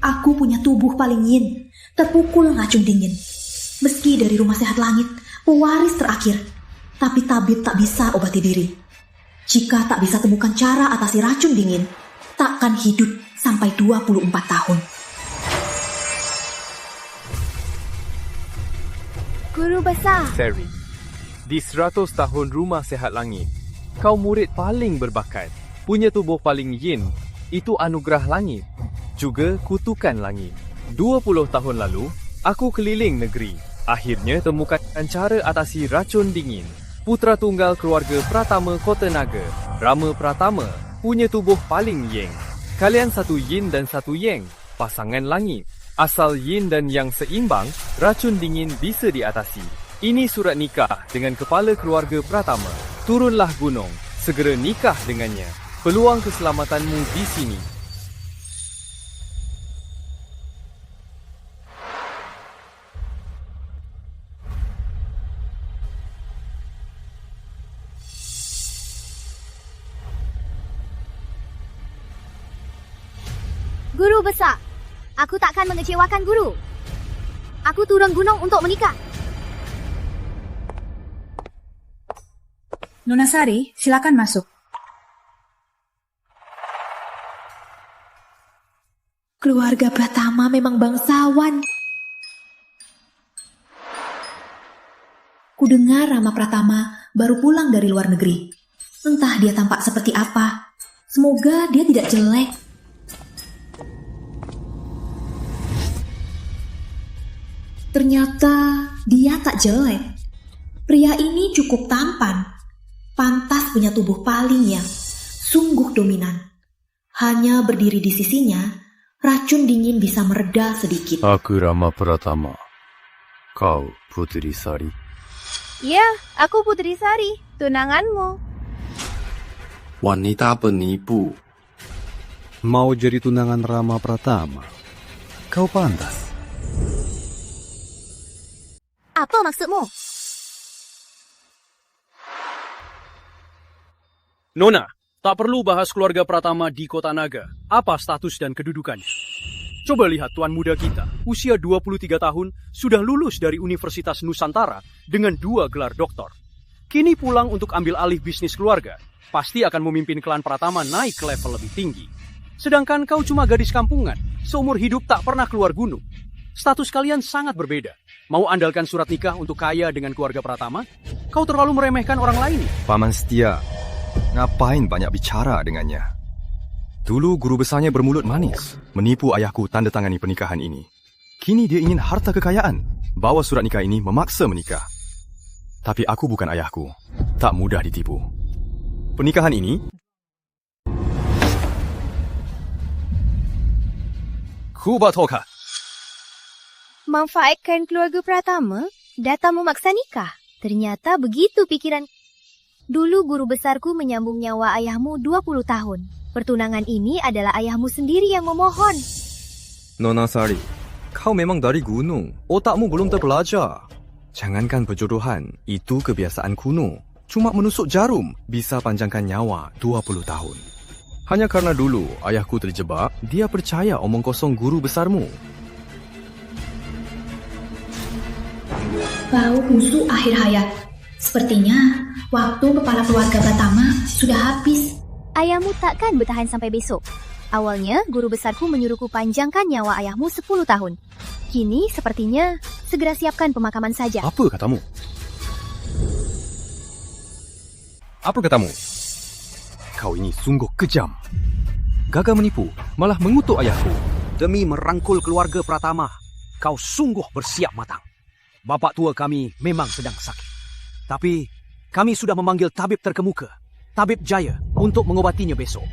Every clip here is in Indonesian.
Aku punya tubuh paling yin, terpukul racun dingin. Meski dari rumah sehat langit, pewaris terakhir, tapi tabib tak bisa obati diri. Jika tak bisa temukan cara atasi racun dingin, takkan hidup sampai 24 tahun. Guru besar. Seri, di 100 tahun rumah sehat langit, kau murid paling berbakat. Punya tubuh paling yin, itu anugerah langit. Juga kutukan langit. 20 tahun lalu, aku keliling negeri. Akhirnya temukan cara atasi racun dingin. Putra tunggal keluarga Pratama Kota Naga, Rama Pratama, punya tubuh paling yang. Kalian satu yin dan satu yang, pasangan langit. Asal yin dan yang seimbang, racun dingin bisa diatasi. Ini surat nikah dengan kepala keluarga Pratama. Turunlah gunung, segera nikah dengannya. Peluang keselamatanmu di sini. Guru besar, aku takkan mengecewakan guru. Aku turun gunung untuk menikah. Nona Sari, silakan masuk. Keluarga Pratama memang bangsawan. Kudengar Rama Pratama baru pulang dari luar negeri. Entah dia tampak seperti apa. Semoga dia tidak jelek. Ternyata dia tak jelek. Pria ini cukup tampan. Pantas punya tubuh paling yang sungguh dominan. Hanya berdiri di sisinya, racun dingin bisa mereda sedikit. Aku Rama Pratama. Kau Putri Sari. Ya, aku Putri Sari, tunanganmu. Wanita penipu. Mau jadi tunangan Rama Pratama? Kau pantas. Apa maksudmu? Nona, tak perlu bahas keluarga Pratama di Kota Naga. Apa status dan kedudukannya? Coba lihat tuan muda kita, usia 23 tahun, sudah lulus dari Universitas Nusantara dengan 2 gelar doktor. Kini pulang untuk ambil alih bisnis keluarga. Pasti akan memimpin klan Pratama naik ke level lebih tinggi. Sedangkan kau cuma gadis kampungan, seumur hidup tak pernah keluar gunung. Status kalian sangat berbeda. Mau andalkan surat nikah untuk kaya dengan keluarga Pratama? Kau terlalu meremehkan orang lain. Paman setia, ngapain banyak bicara dengannya? Dulu guru besarnya bermulut manis, menipu ayahku tanda tangani pernikahan ini. Kini dia ingin harta kekayaan, bawa surat nikah ini memaksa menikah. Tapi aku bukan ayahku, tak mudah ditipu. Pernikahan ini Kubatoka. Manfaatkan keluarga Pratama, datang memaksa nikah. Ternyata begitu pikiran. Dulu guru besarku menyambung nyawa ayahmu 20 tahun. Pertunangan ini adalah ayahmu sendiri yang memohon. Nona Sari, kau memang dari gunung. Otakmu belum terpelajar. Jangankan perjodohan, itu kebiasaan kuno. Cuma menusuk jarum bisa panjangkan nyawa 20 tahun. Hanya karena dulu ayahku terjebak, dia percaya omong kosong guru besarmu. Bau busuk akhir hayat. Sepertinya waktu kepala keluarga Pratama sudah habis. Ayahmu takkan bertahan sampai besok. Awalnya guru besarku menyuruhku panjangkan nyawa ayahmu 10 tahun. Kini sepertinya segera siapkan pemakaman saja. Apa katamu? Apa katamu? Kau ini sungguh kejam. Gagal menipu, malah mengutuk ayahku. Demi merangkul keluarga Pratama, kau sungguh bersiap matang. Bapak tua kami memang sedang sakit. Tapi kami sudah memanggil tabib terkemuka, Tabib Jaya, untuk mengobatinya besok.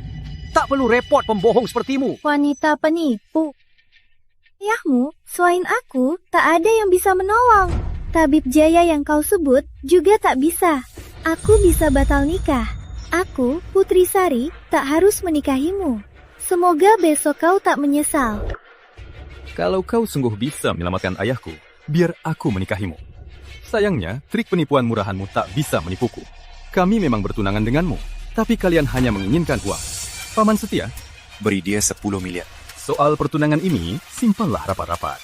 Tak perlu repot pembohong sepertimu. Wanita penipu. Ayahmu, selain aku, tak ada yang bisa menolong. Tabib Jaya yang kau sebut juga tak bisa. Aku bisa batal nikah. Aku, Putri Sari, tak harus menikahimu. Semoga besok kau tak menyesal. Kalau kau sungguh bisa menyelamatkan ayahku, biar aku menikahimu. Sayangnya, trik penipuan murahanmu tak bisa menipuku. Kami memang bertunangan denganmu, tapi kalian hanya menginginkan uang. Paman setia? Beri dia 10 miliar. Soal pertunangan ini, simpanlah rapat-rapat.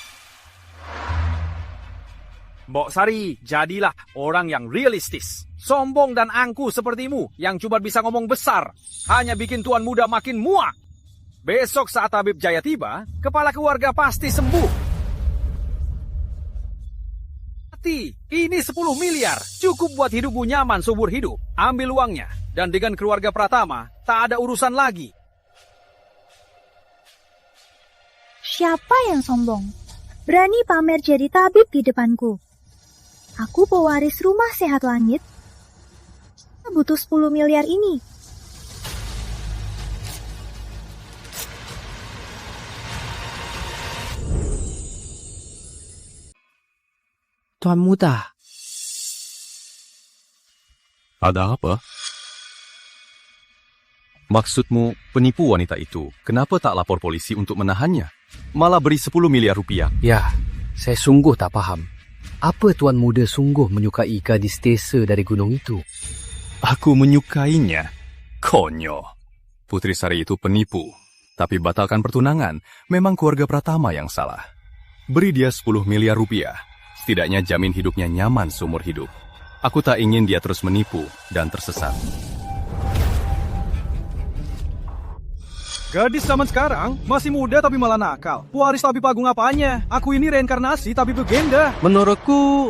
Mbok Sari, jadilah orang yang realistis. Sombong dan angkuh sepertimu yang cuma bisa ngomong besar, hanya bikin tuan muda makin muak. Besok saat Tabib Jaya tiba, kepala keluarga pasti sembuh. Ini 10 miliar, cukup buat hidupmu nyaman seumur hidup. Ambil uangnya, dan dengan keluarga Pratama, tak ada urusan lagi. Siapa yang sombong? Berani pamer jadi tabib di depanku. Aku pewaris rumah sehat langit. Butuh 10 miliar ini. Tuan Muda. Ada apa? Maksudmu penipu wanita itu, kenapa tak lapor polisi untuk menahannya? Malah beri 10 miliar rupiah. Ya, saya sungguh tak paham. Apa Tuan Muda sungguh menyukai gadis desa dari gunung itu? Aku menyukainya. Konyol. Putri Sari itu penipu. Tapi batalkan pertunangan, memang keluarga Pratama yang salah. Beri dia 10 miliar rupiah. Setidaknya jamin hidupnya nyaman seumur hidup. Aku tak ingin dia terus menipu dan tersesat. Gadis zaman sekarang masih muda tapi malah nakal. Pewaris tabib agung apanya? Aku ini reinkarnasi tabib legenda. Menurutku,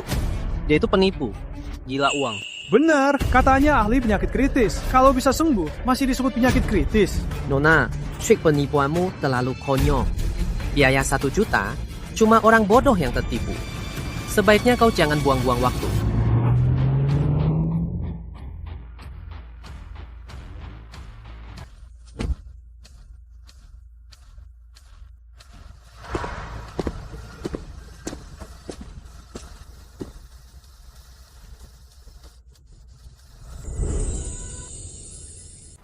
dia itu penipu. Gila uang. Benar, katanya ahli penyakit kritis. Kalau bisa sembuh, masih disebut penyakit kritis. Nona, trik penipuanmu terlalu konyol. Biaya 1 juta, cuma orang bodoh yang tertipu. Sebaiknya kau jangan buang-buang waktu.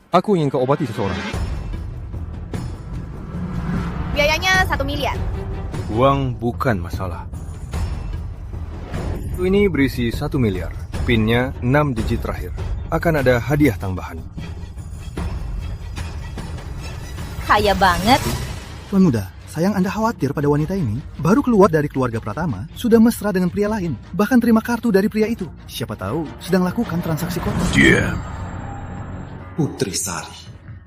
Aku ingin kau obati seseorang. Biayanya 1 miliar. Uang bukan masalah. Ini berisi 1 miliar. PIN-nya 6 digit terakhir. Akan ada hadiah tambahan. Kaya banget. Tuan Muda, sayang Anda khawatir pada wanita ini. Baru keluar dari keluarga Pratama, sudah mesra dengan pria lain. Bahkan terima kartu dari pria itu. Siapa tahu sedang lakukan transaksi kotor. Diam. Putri Sari,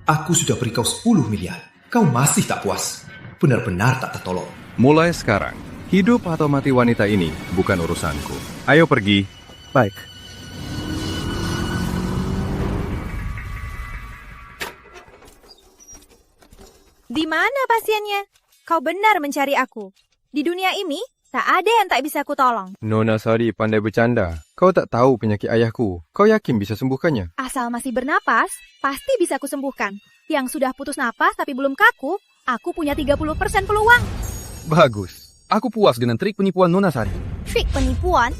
aku sudah beri kau 10 miliar. Kau masih tak puas. Benar-benar tak tertolong. Mulai sekarang, hidup atau mati wanita ini bukan urusanku. Ayo pergi. Baik. Di mana pasiennya? Kau benar mencari aku. Di dunia ini, tak ada yang tak bisa kutolong. Nona Sari pandai bercanda. Kau tak tahu penyakit ayahku. Kau yakin bisa sembuhkannya? Asal masih bernapas, pasti bisa kusembuhkan. Yang sudah putus napas tapi belum kaku, aku punya 30% peluang. Bagus. Aku puas dengan trik penipuan Nona Sari. Trik penipuan?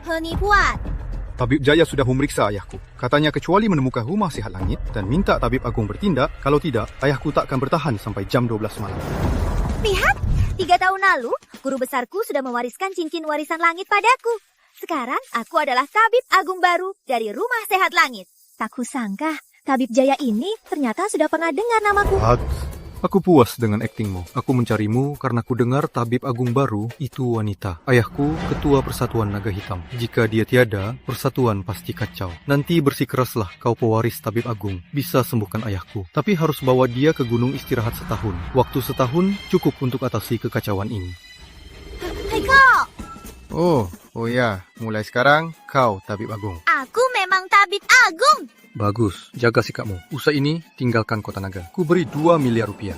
Penipuan? Tabib Jaya sudah memeriksa ayahku. Katanya kecuali menemukan rumah sehat langit dan minta Tabib Agung bertindak, kalau tidak, ayahku tak akan bertahan sampai jam 12 malam. Lihat, 3 tahun lalu, guru besarku sudah mewariskan cincin warisan langit padaku. Sekarang, aku adalah Tabib Agung baru dari Rumah Sehat Langit. Tak kusangka, Tabib Jaya ini ternyata sudah pernah dengar namaku. Aku puas dengan aktingmu. Aku mencarimu karena ku dengar tabib agung baru itu wanita. Ayahku ketua Persatuan Naga Hitam. Jika dia tiada, persatuan pasti kacau. Nanti bersikeraslah kau pewaris tabib agung. Bisa sembuhkan ayahku. Tapi harus bawa dia ke gunung istirahat setahun. Waktu setahun cukup untuk atasi kekacauan ini. Hei kau! Oh ya, mulai sekarang kau tabib agung. Aku memang Tabib Agung! Bagus, jaga sikapmu. Usai ini, tinggalkan Kota Naga. Ku beri 2 miliar rupiah.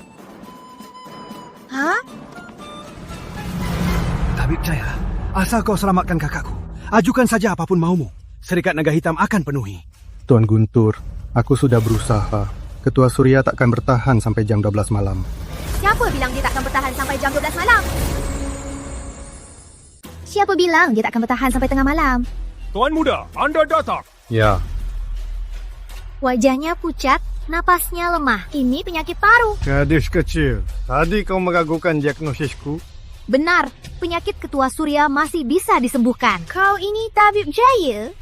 Hah? Tabib Jaya, asal kau selamatkan kakakku, ajukan saja apapun maumu. Serikat Naga Hitam akan penuhi. Tuan Guntur, aku sudah berusaha. Ketua Surya tak akan bertahan sampai jam 12 malam. Siapa bilang dia tak akan bertahan sampai jam 12 malam? Siapa bilang dia tak akan bertahan sampai tengah malam? Tuan Muda, Anda datang. Ya. Wajahnya pucat, napasnya lemah. Ini penyakit paru. Gadis kecil, tadi kau meragukan diagnosisku? Benar, penyakit Ketua Surya masih bisa disembuhkan. Kau ini Tabib Jaya?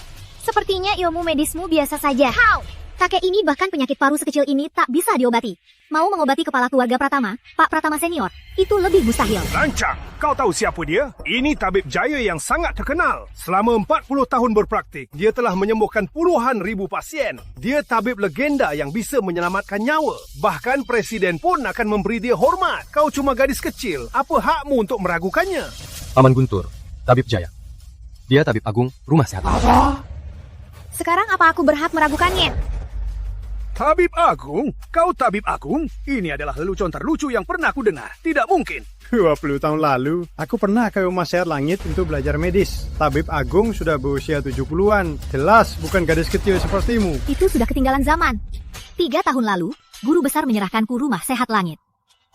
Sepertinya ilmu medismu biasa saja. Kau, Kakek ini bahkan penyakit paru sekecil ini tak bisa diobati. Mau mengobati kepala keluarga Pratama, Pak Pratama Senior, itu lebih mustahil. Lancang, kau tahu siapa dia? Ini tabib jaya yang sangat terkenal. Selama 40 tahun berpraktik, dia telah menyembuhkan puluhan ribu pasien. Dia tabib legenda yang bisa menyelamatkan nyawa. Bahkan presiden pun akan memberi dia hormat. Kau cuma gadis kecil, apa hakmu untuk meragukannya? Paman Guntur, tabib jaya. Dia tabib agung rumah sehat. Apa? Sekarang apa aku berhak meragukannya? Tabib agung? Kau tabib agung? Ini adalah lelucon terlucu yang pernah aku dengar. Tidak mungkin. 20 tahun lalu, aku pernah ke Rumah Sehat Langit untuk belajar medis. Tabib agung sudah berusia 70-an. Jelas bukan gadis kecil sepertimu. Itu sudah ketinggalan zaman. 3 tahun lalu, guru besar menyerahkanku Rumah Sehat Langit.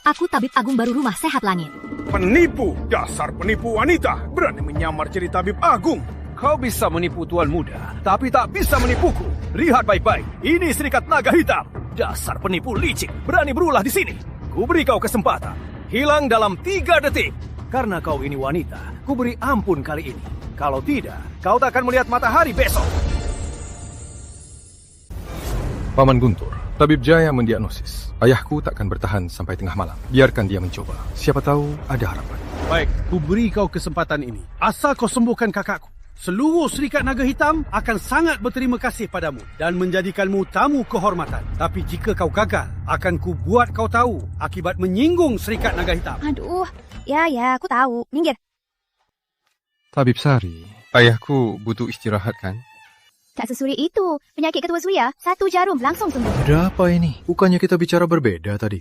Aku tabib agung baru Rumah Sehat Langit. Penipu! Dasar penipu wanita! Berani menyamar jadi tabib agung! Kau bisa menipu tuan muda, tapi tak bisa menipuku. Lihat baik-baik, ini serikat naga hitam. Dasar penipu licik, berani berulah di sini. Ku beri kau kesempatan. Hilang dalam 3 detik. Karena kau ini wanita, ku beri ampun kali ini. Kalau tidak, kau tak akan melihat matahari besok. Paman Guntur, tabib jaya mendiagnosis. Ayahku takkan bertahan sampai tengah malam. Biarkan dia mencoba. Siapa tahu ada harapan. Baik, ku beri kau kesempatan ini. Asal kau sembuhkan kakakku. Seluruh Serikat Naga Hitam akan sangat berterima kasih padamu dan menjadikanmu tamu kehormatan. Tapi jika kau gagal, akan ku buat kau tahu akibat menyinggung Serikat Naga Hitam. Aduh, ya, aku tahu. Minggir. Tabib Sari, ayahku butuh istirahat kan? Tak sesuri itu. Penyakit ketua Surya, 1 jarum langsung sembuh. Ada apa ini? Bukannya kita bicara berbeda tadi?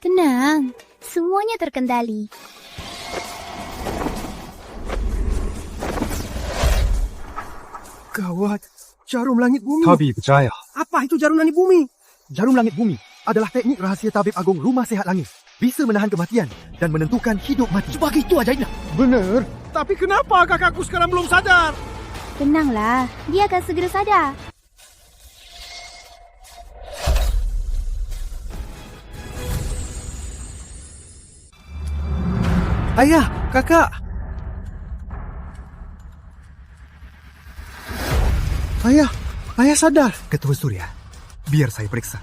Tenang, semuanya terkendali. Gawat, jarum langit bumi. Tabib jaya. Apa itu jarum langit bumi? Jarum langit bumi adalah teknik rahasia tabib agung Rumah Sehat Langit. Bisa menahan kematian dan menentukan hidup mati. Begitu ajaibnya. Benar. Tapi kenapa kakakku sekarang belum sadar? Tenanglah, dia akan segera sadar. Ayah, kakak. Ayah sadar. Ketua Surya, biar saya periksa.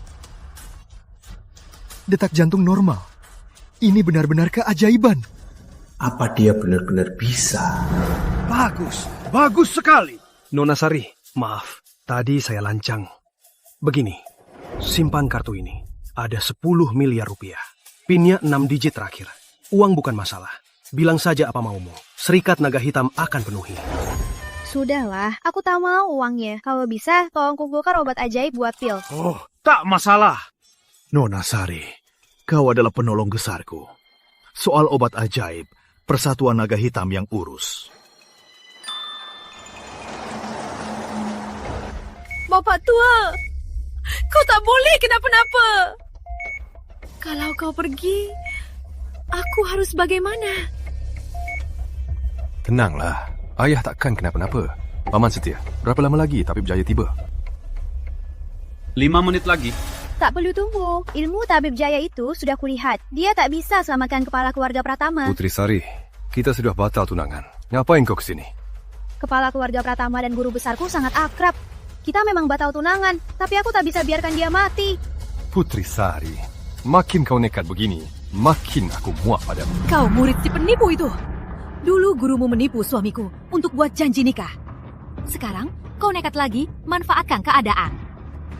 Detak jantung normal. Ini benar-benar keajaiban. Apa dia benar-benar bisa? Bagus sekali. Nona Sari, maaf. Tadi saya lancang. Begini, simpan kartu ini. Ada 10 miliar rupiah. Pinnya 6 digit terakhir. Uang bukan masalah. Bilang saja apa maumu. Serikat Naga Hitam akan penuhi. Sudahlah, aku tak mau uangnya. Kalau bisa, tolong kumpulkan obat ajaib buat pil. Oh, tak masalah. Nona Sari, kau adalah penolong besarku. Soal obat ajaib, Persatuan Naga Hitam yang urus. Bapak tua, kau tak boleh kenapa-napa. Kalau kau pergi, aku harus bagaimana? Tenanglah. Ayah takkan kenapa-napa. Paman setia, berapa lama lagi tabib jaya tiba? 5 menit lagi. Tak perlu tunggu. Ilmu tabib jaya itu sudah kulihat. Dia tak bisa selamatkan kepala keluarga Pratama. Putri Sari, kita sudah batal tunangan. Ngapain kau kesini? Kepala keluarga Pratama dan guru besarku sangat akrab. Kita memang batal tunangan, tapi aku tak bisa biarkan dia mati. Putri Sari, makin kau nekat begini, makin aku muak padamu. Kau murid si penipu itu. Dulu gurumu menipu suamiku untuk buat janji nikah. Sekarang kau nekat lagi manfaatkan keadaan.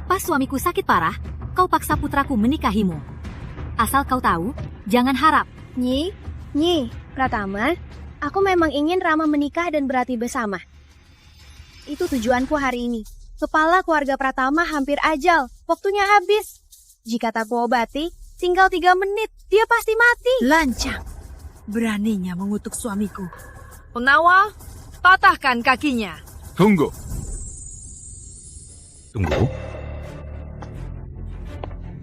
Pas suamiku sakit parah, kau paksa putraku menikahimu. Asal kau tahu, jangan harap. Nyi, Pratama, aku memang ingin Rama menikah dan berarti bersama. Itu tujuanku hari ini. Kepala keluarga Pratama hampir ajal, waktunya habis. Jika tak kuobati, tinggal 3 menit, dia pasti mati. Lancang. Beraninya mengutuk suamiku. Penawal, patahkan kakinya. Tunggu.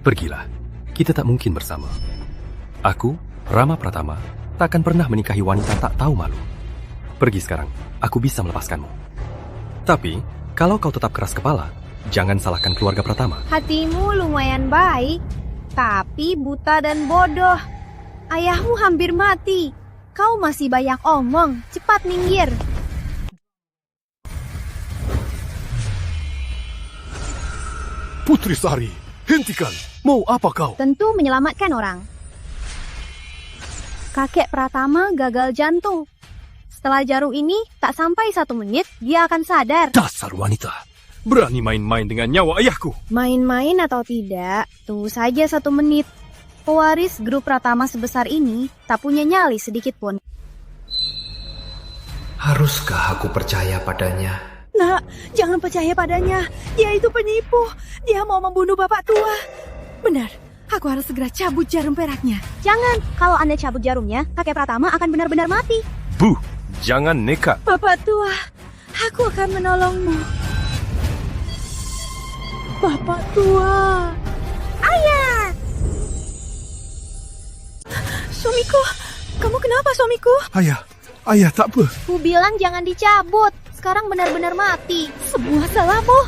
Pergilah. Kita tak mungkin bersama. Aku, Rama Pratama, tak akan pernah menikahi wanita tak tahu malu. Pergi sekarang. Aku bisa melepaskanmu. Tapi, kalau kau tetap keras kepala, jangan salahkan keluarga Pratama. Hatimu lumayan baik, tapi buta dan bodoh. Ayahmu hampir mati. Kau masih banyak omong. Cepat minggir. Putri Sari, hentikan. Mau apa kau? Tentu menyelamatkan orang. Kakek Pratama gagal jantung. Setelah jarum ini tak sampai 1 menit, dia akan sadar. Dasar wanita, berani main-main dengan nyawa ayahku. Main-main atau tidak, tunggu saja 1 menit. Pewaris grup Pratama sebesar ini tak punya nyali sedikit pun. Haruskah aku percaya padanya? Nak, jangan percaya padanya. Dia itu penipu. Dia mau membunuh bapak tua. Benar, aku harus segera cabut jarum peraknya. Jangan, kalau Anda cabut jarumnya, kakek Pratama akan benar-benar mati. Bu, jangan nekat. Bapak tua, aku akan menolongmu. Bapak tua. Ayah! Suamiku, kamu kenapa suamiku? Ayah tak apa. Ku bilang jangan dicabut. Sekarang benar-benar mati. Semua salahmu.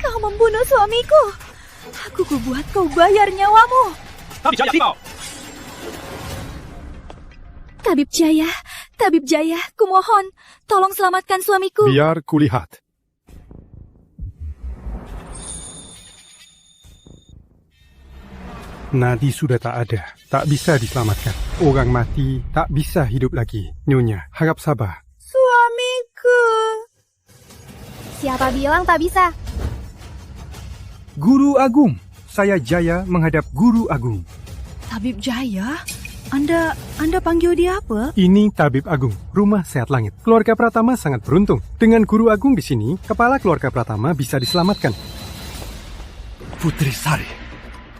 Kau membunuh suamiku. Aku buat kau bayar nyawamu. Tabib Jaya, kumohon, tolong selamatkan suamiku. Biar kulihat. Nadi sudah tak ada, tak bisa diselamatkan. Orang mati tak bisa hidup lagi. Nyonya, harap sabar. Suamiku. Siapa bilang tak bisa? Guru Agung, saya Jaya menghadap Guru Agung. Tabib Jaya? Anda panggil dia apa? Ini Tabib Agung, Rumah Sehat Langit. Keluarga Pratama sangat beruntung. Dengan Guru Agung di sini, kepala keluarga Pratama bisa diselamatkan. Putri Sari,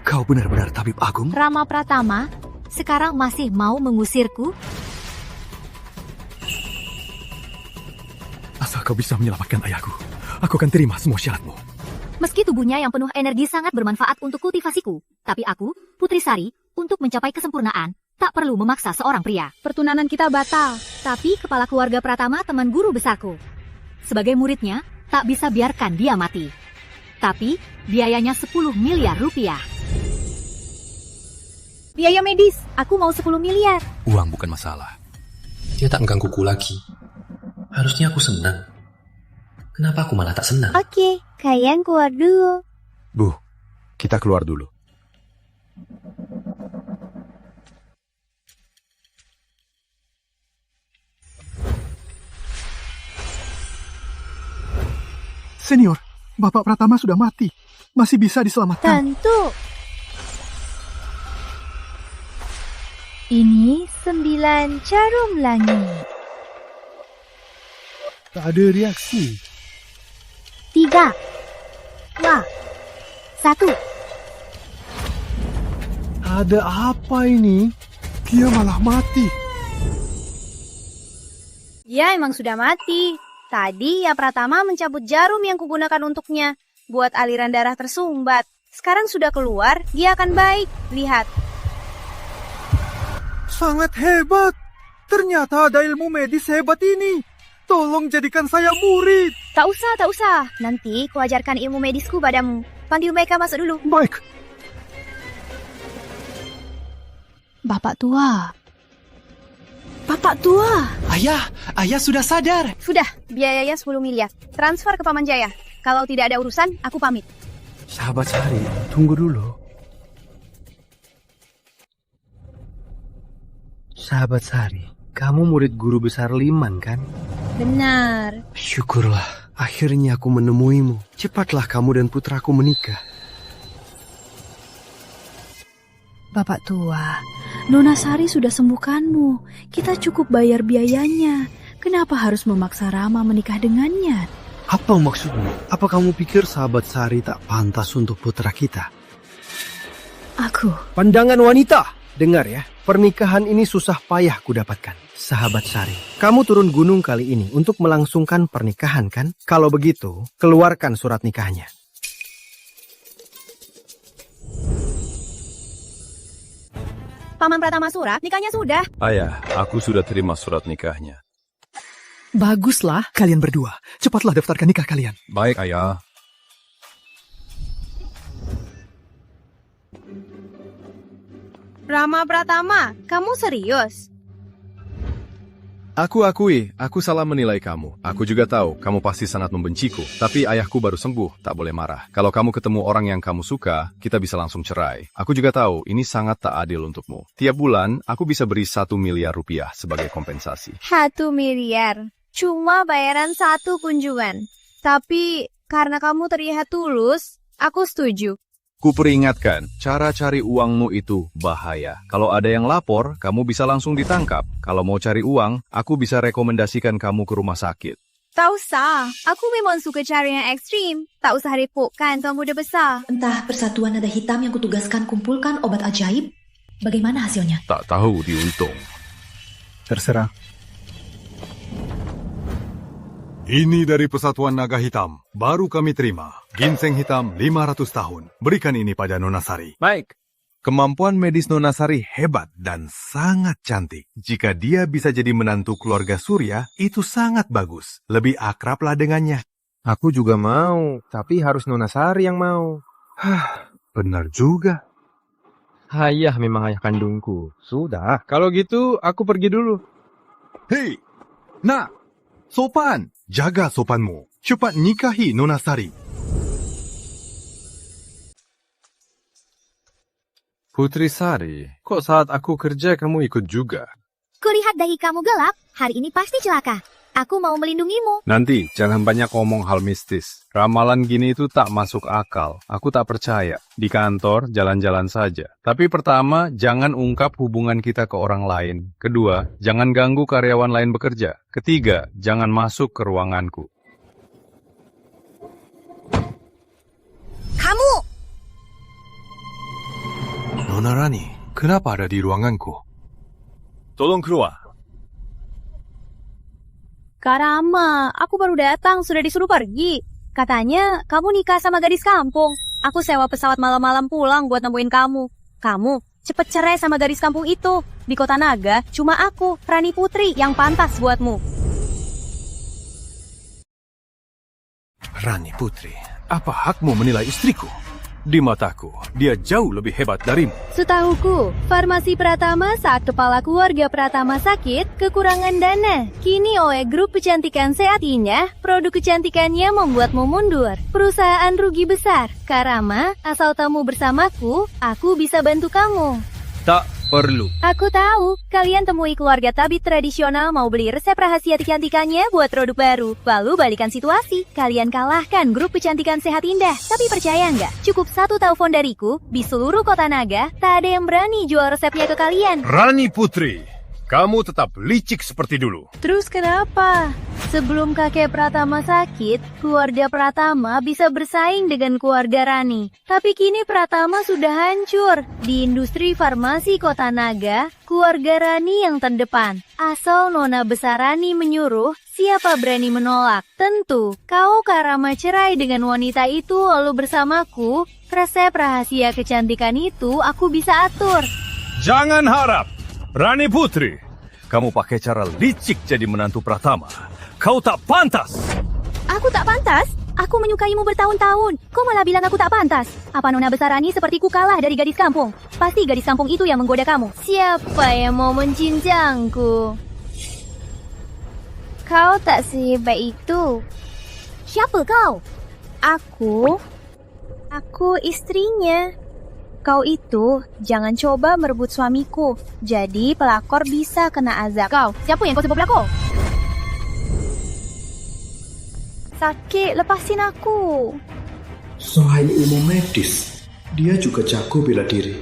kau benar-benar Tabib Agung? Rama Pratama, sekarang masih mau mengusirku? Asal kau bisa menyelamatkan ayahku, aku akan terima semua syaratmu. Meski tubuhnya yang penuh energi sangat bermanfaat untuk kultivasiku, tapi aku, Putri Sari, untuk mencapai kesempurnaan, tak perlu memaksa seorang pria. Pertunanan kita batal. Tapi kepala keluarga Pratama teman guru besarku. Sebagai muridnya, tak bisa biarkan dia mati. Tapi, biayanya 10 miliar rupiah. Biaya medis, aku mau 10 miliar. Uang bukan masalah. Dia tak menggangguku lagi. Harusnya aku senang. Kenapa aku malah tak senang? Oke, kalian keluar dulu. Bu, kita keluar dulu. Senior, Bapak Pratama sudah mati. Masih bisa diselamatkan. Tentu. Ini 9 jarum langit. Tak ada reaksi. 3, 2, 1. Ada apa ini? Dia malah mati. Ya, emang sudah mati. Tadi ya Pratama mencabut jarum yang kugunakan untuknya, buat aliran darah tersumbat. Sekarang sudah keluar, dia akan baik. Lihat. Sangat hebat. Ternyata ada ilmu medis hebat ini. Tolong jadikan saya murid. Tak usah. Nanti kuajarkan ilmu medisku padamu. Panggil mereka masuk dulu. Baik. Bapak tua. Ayah sudah sadar. Sudah, biayanya 10 miliar. Transfer ke Paman Jaya. Kalau tidak ada urusan, aku pamit. Sahabat Sari, tunggu dulu. Sahabat Sari, kamu murid guru besar Liman kan? Benar. Syukurlah, akhirnya aku menemuimu. Cepatlah kamu dan putraku menikah. Bapak tua, Nona Sari sudah sembuhkanmu. Kita cukup bayar biayanya. Kenapa harus memaksa Rama menikah dengannya? Apa maksudmu? Apa kamu pikir sahabat Sari tak pantas untuk putra kita? Aku. Pandangan wanita, dengar ya. Pernikahan ini susah payah kudapatkan. Sahabat Sari, kamu turun gunung kali ini untuk melangsungkan pernikahan kan? Kalau begitu, keluarkan surat nikahnya. Paman Pratama surat, nikahnya sudah. Ayah, aku sudah terima surat nikahnya. Baguslah kalian berdua. Cepatlah daftarkan nikah kalian. Baik, Ayah. Rama Pratama, kamu serius? Aku akui, aku salah menilai kamu. Aku juga tahu, kamu pasti sangat membenciku. Tapi ayahku baru sembuh, tak boleh marah. Kalau kamu ketemu orang yang kamu suka, kita bisa langsung cerai. Aku juga tahu, ini sangat tak adil untukmu. Tiap bulan, aku bisa beri 1 miliar rupiah sebagai kompensasi. 1 miliar? Cuma bayaran 1 kunjungan. Tapi, karena kamu terlihat tulus, aku setuju. Ku peringatkan, cara cari uangmu itu bahaya. Kalau ada yang lapor, kamu bisa langsung ditangkap. Kalau mau cari uang, aku bisa rekomendasikan kamu ke rumah sakit. Tak usah, aku memang suka cari yang ekstrim. Tak usah repotkan Tuan Muda Besar. Entah Persatuan Naga Hitam yang kutugaskan kumpulkan obat ajaib, bagaimana hasilnya? Tak tahu diuntung. Terserah. Ini dari Persatuan Naga Hitam. Baru kami terima. Ginseng hitam 500 tahun. Berikan ini pada Nona Sari. Baik. Kemampuan medis Nona Sari hebat dan sangat cantik. Jika dia bisa jadi menantu keluarga Surya, itu sangat bagus. Lebih akrablah dengannya. Aku juga mau, tapi harus Nona Sari yang mau. Benar juga. Ayah memang ayah kandungku. Sudah, kalau gitu aku pergi dulu. Hei, nak, sopan. Jaga sopanmu. Cepat nikahi Nona Sari. Putri Sari, kok saat aku kerja kamu ikut juga? Kulihat dahi kamu gelap, hari ini pasti celaka. Aku mau melindungimu. Nanti, jangan banyak ngomong hal mistis. Ramalan gini itu tak masuk akal. Aku tak percaya. Di kantor, jalan-jalan saja. Tapi pertama, jangan ungkap hubungan kita ke orang lain. Kedua, jangan ganggu karyawan lain bekerja. Ketiga, jangan masuk ke ruanganku. Kamu! Nona Rani, kenapa ada di ruanganku? Tolong keluar. Kak Rama, aku baru datang, sudah disuruh pergi. Katanya, kamu nikah sama gadis kampung. Aku sewa pesawat malam-malam pulang buat nemuin kamu. Kamu, cepet cerai sama gadis kampung itu. Di Kota Naga, cuma aku, Rani Putri, yang pantas buatmu. Rani Putri, apa hakmu menilai istriku? Di mataku, dia jauh lebih hebat darimu. Setahuku, Farmasi Pratama saat kepala keluarga Pratama sakit, kekurangan dana. Kini oleh grup kecantikan Sehat Indah, produk kecantikannya membuatmu mundur. Perusahaan rugi besar. Kak Rama, asal kamu bersamaku, aku bisa bantu kamu. Tak perlu. Aku tahu, kalian temui keluarga tabib tradisional mau beli resep rahasia kecantikannya buat produk baru. Lalu balikan situasi, kalian kalahkan grup kecantikan Sehat Indah. Tapi percaya nggak, cukup 1 telepon dariku, di seluruh Kota Naga, tak ada yang berani jual resepnya ke kalian. Rani Putri, kamu tetap licik seperti dulu. Terus kenapa? Sebelum kakek Pratama sakit, keluarga Pratama bisa bersaing dengan keluarga Rani. Tapi kini Pratama sudah hancur. Di industri farmasi Kota Naga, keluarga Rani yang terdepan. Asal Nona Besar Rani menyuruh, siapa berani menolak? Tentu, kau Kak Rama cerai dengan wanita itu lalu bersamaku, resep rahasia kecantikan itu aku bisa atur. Jangan harap, Rani Putri, kamu pakai cara licik jadi menantu Pratama. Kau tak pantas. Aku tak pantas? Aku menyukaimu bertahun-tahun. Kau malah bilang aku tak pantas. Apa Nona Besar Rani sepertiku kalah dari gadis kampung? Pasti gadis kampung itu yang menggoda kamu. Siapa yang mau mencincangku? Kau tak sehebat itu. Siapa kau? Aku istrinya. Kau itu jangan coba merebut suamiku. Jadi pelakor bisa kena azab. Kau, siapa yang kau sebut pelakor? Sakit, lepasin aku. Selain ilmu medis, dia juga jago bela diri.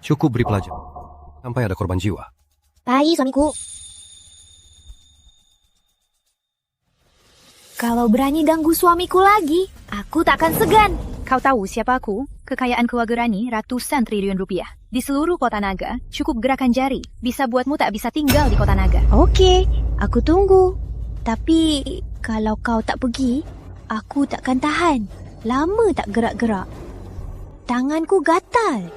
Cukup beri pelajaran, sampai ada korban jiwa. Tai suamiku. Kalau berani ganggu suamiku lagi, aku tak akan segan. Kau tahu siapa aku? Kekayaan keluarga Rani ratusan triliun rupiah. Di seluruh Kota Naga, cukup gerakan jari. Bisa buatmu tak bisa tinggal di Kota Naga. Oke, aku tunggu. Tapi, kalau kau tak pergi, aku takkan tahan. Lama tak gerak-gerak. Tanganku gatal.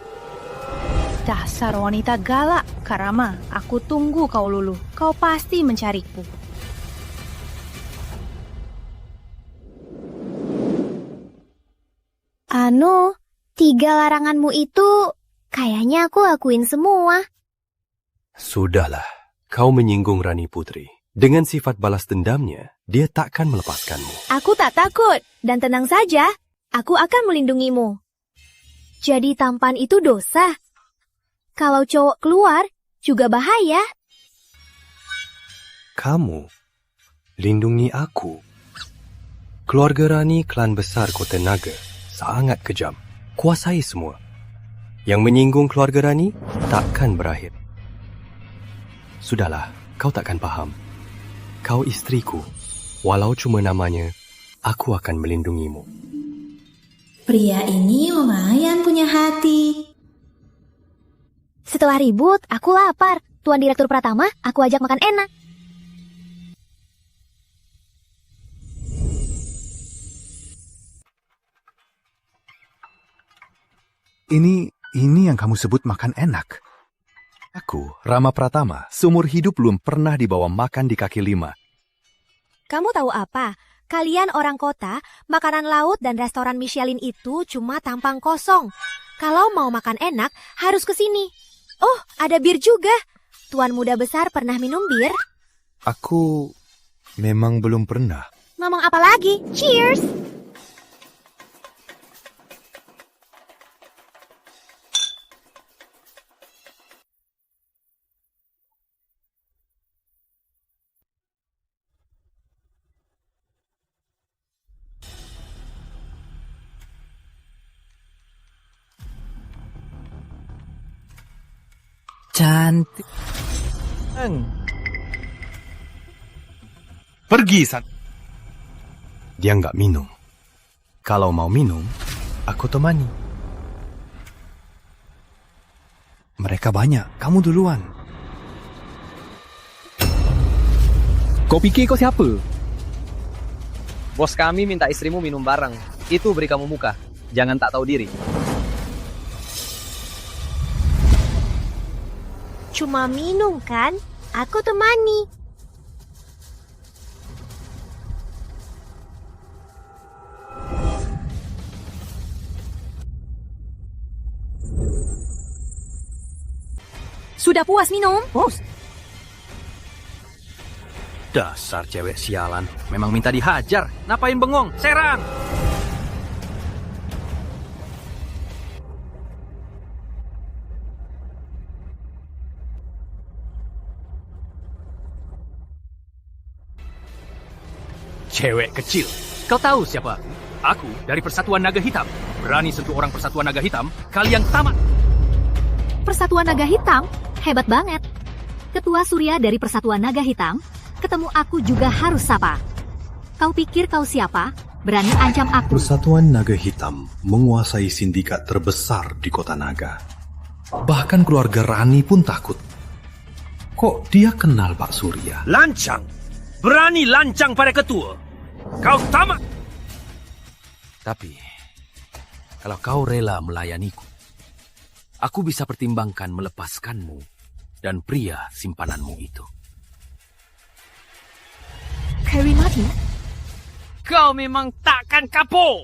Dasar wanita galak, Kak Rama. Aku tunggu kau luluh. Kau pasti mencariku. Anu, 3 laranganmu itu kayaknya aku lakuin semua. Sudahlah, Kau menyinggung Rani Putri. Dengan sifat balas dendamnya, dia takkan melepaskanmu. Aku tak takut, dan tenang saja, aku akan melindungimu. Jadi tampan itu dosa. Kalau cowok keluar, juga bahaya. Kamu lindungi aku. Keluarga Rani, klan besar Kota Naga, sangat kejam. Kuasai semua. Yang menyinggung keluarga Rani takkan berakhir. Sudahlah, kau takkan faham. Kau istriku. Walau cuma namanya, aku akan melindungimu. Pria ini lumayan punya hati. Setelah ribut, aku lapar. Tuan Direktur Pratama, aku ajak makan enak. Ini yang kamu sebut makan enak? Aku, Rama Pratama, seumur hidup belum pernah dibawa makan di kaki lima. Kamu tahu apa? Kalian orang kota, makanan laut dan restoran Michelin itu cuma tampang kosong. Kalau mau makan enak, harus ke sini. Oh, ada bir juga. Tuan muda besar pernah minum bir? Aku memang belum pernah. Ngomong apa lagi? Cheers! Cantik. Pergi sana. Dia nggak minum. Kalau mau minum, aku temani. Mereka banyak, kamu duluan. Kau pikir kau siapa? Bos kami minta istrimu minum bareng. Itu beri kamu muka. Jangan tak tahu diri. Cuma minum kan? Aku temani. Sudah puas minum? Bos. Dasar cewek sialan. Memang minta dihajar. Ngapain bengong? Serang! Cewek kecil. Kau tahu siapa? Aku dari Persatuan Naga Hitam. Berani sentuh orang Persatuan Naga Hitam, kalian tamat. Persatuan Naga Hitam? Hebat banget. Ketua Surya dari Persatuan Naga Hitam, ketemu aku juga harus sapa. Kau pikir kau siapa? Berani ancam aku. Persatuan Naga Hitam menguasai sindikat terbesar di Kota Naga. Bahkan keluarga Rani pun takut. Kok dia kenal Pak Surya? Lancang. Berani lancang pada ketua. Kau tamat. Tapi, kalau kau rela melayaniku, aku bisa pertimbangkan melepaskanmu dan pria simpananmu itu. Karimati? Kau memang takkan kapok.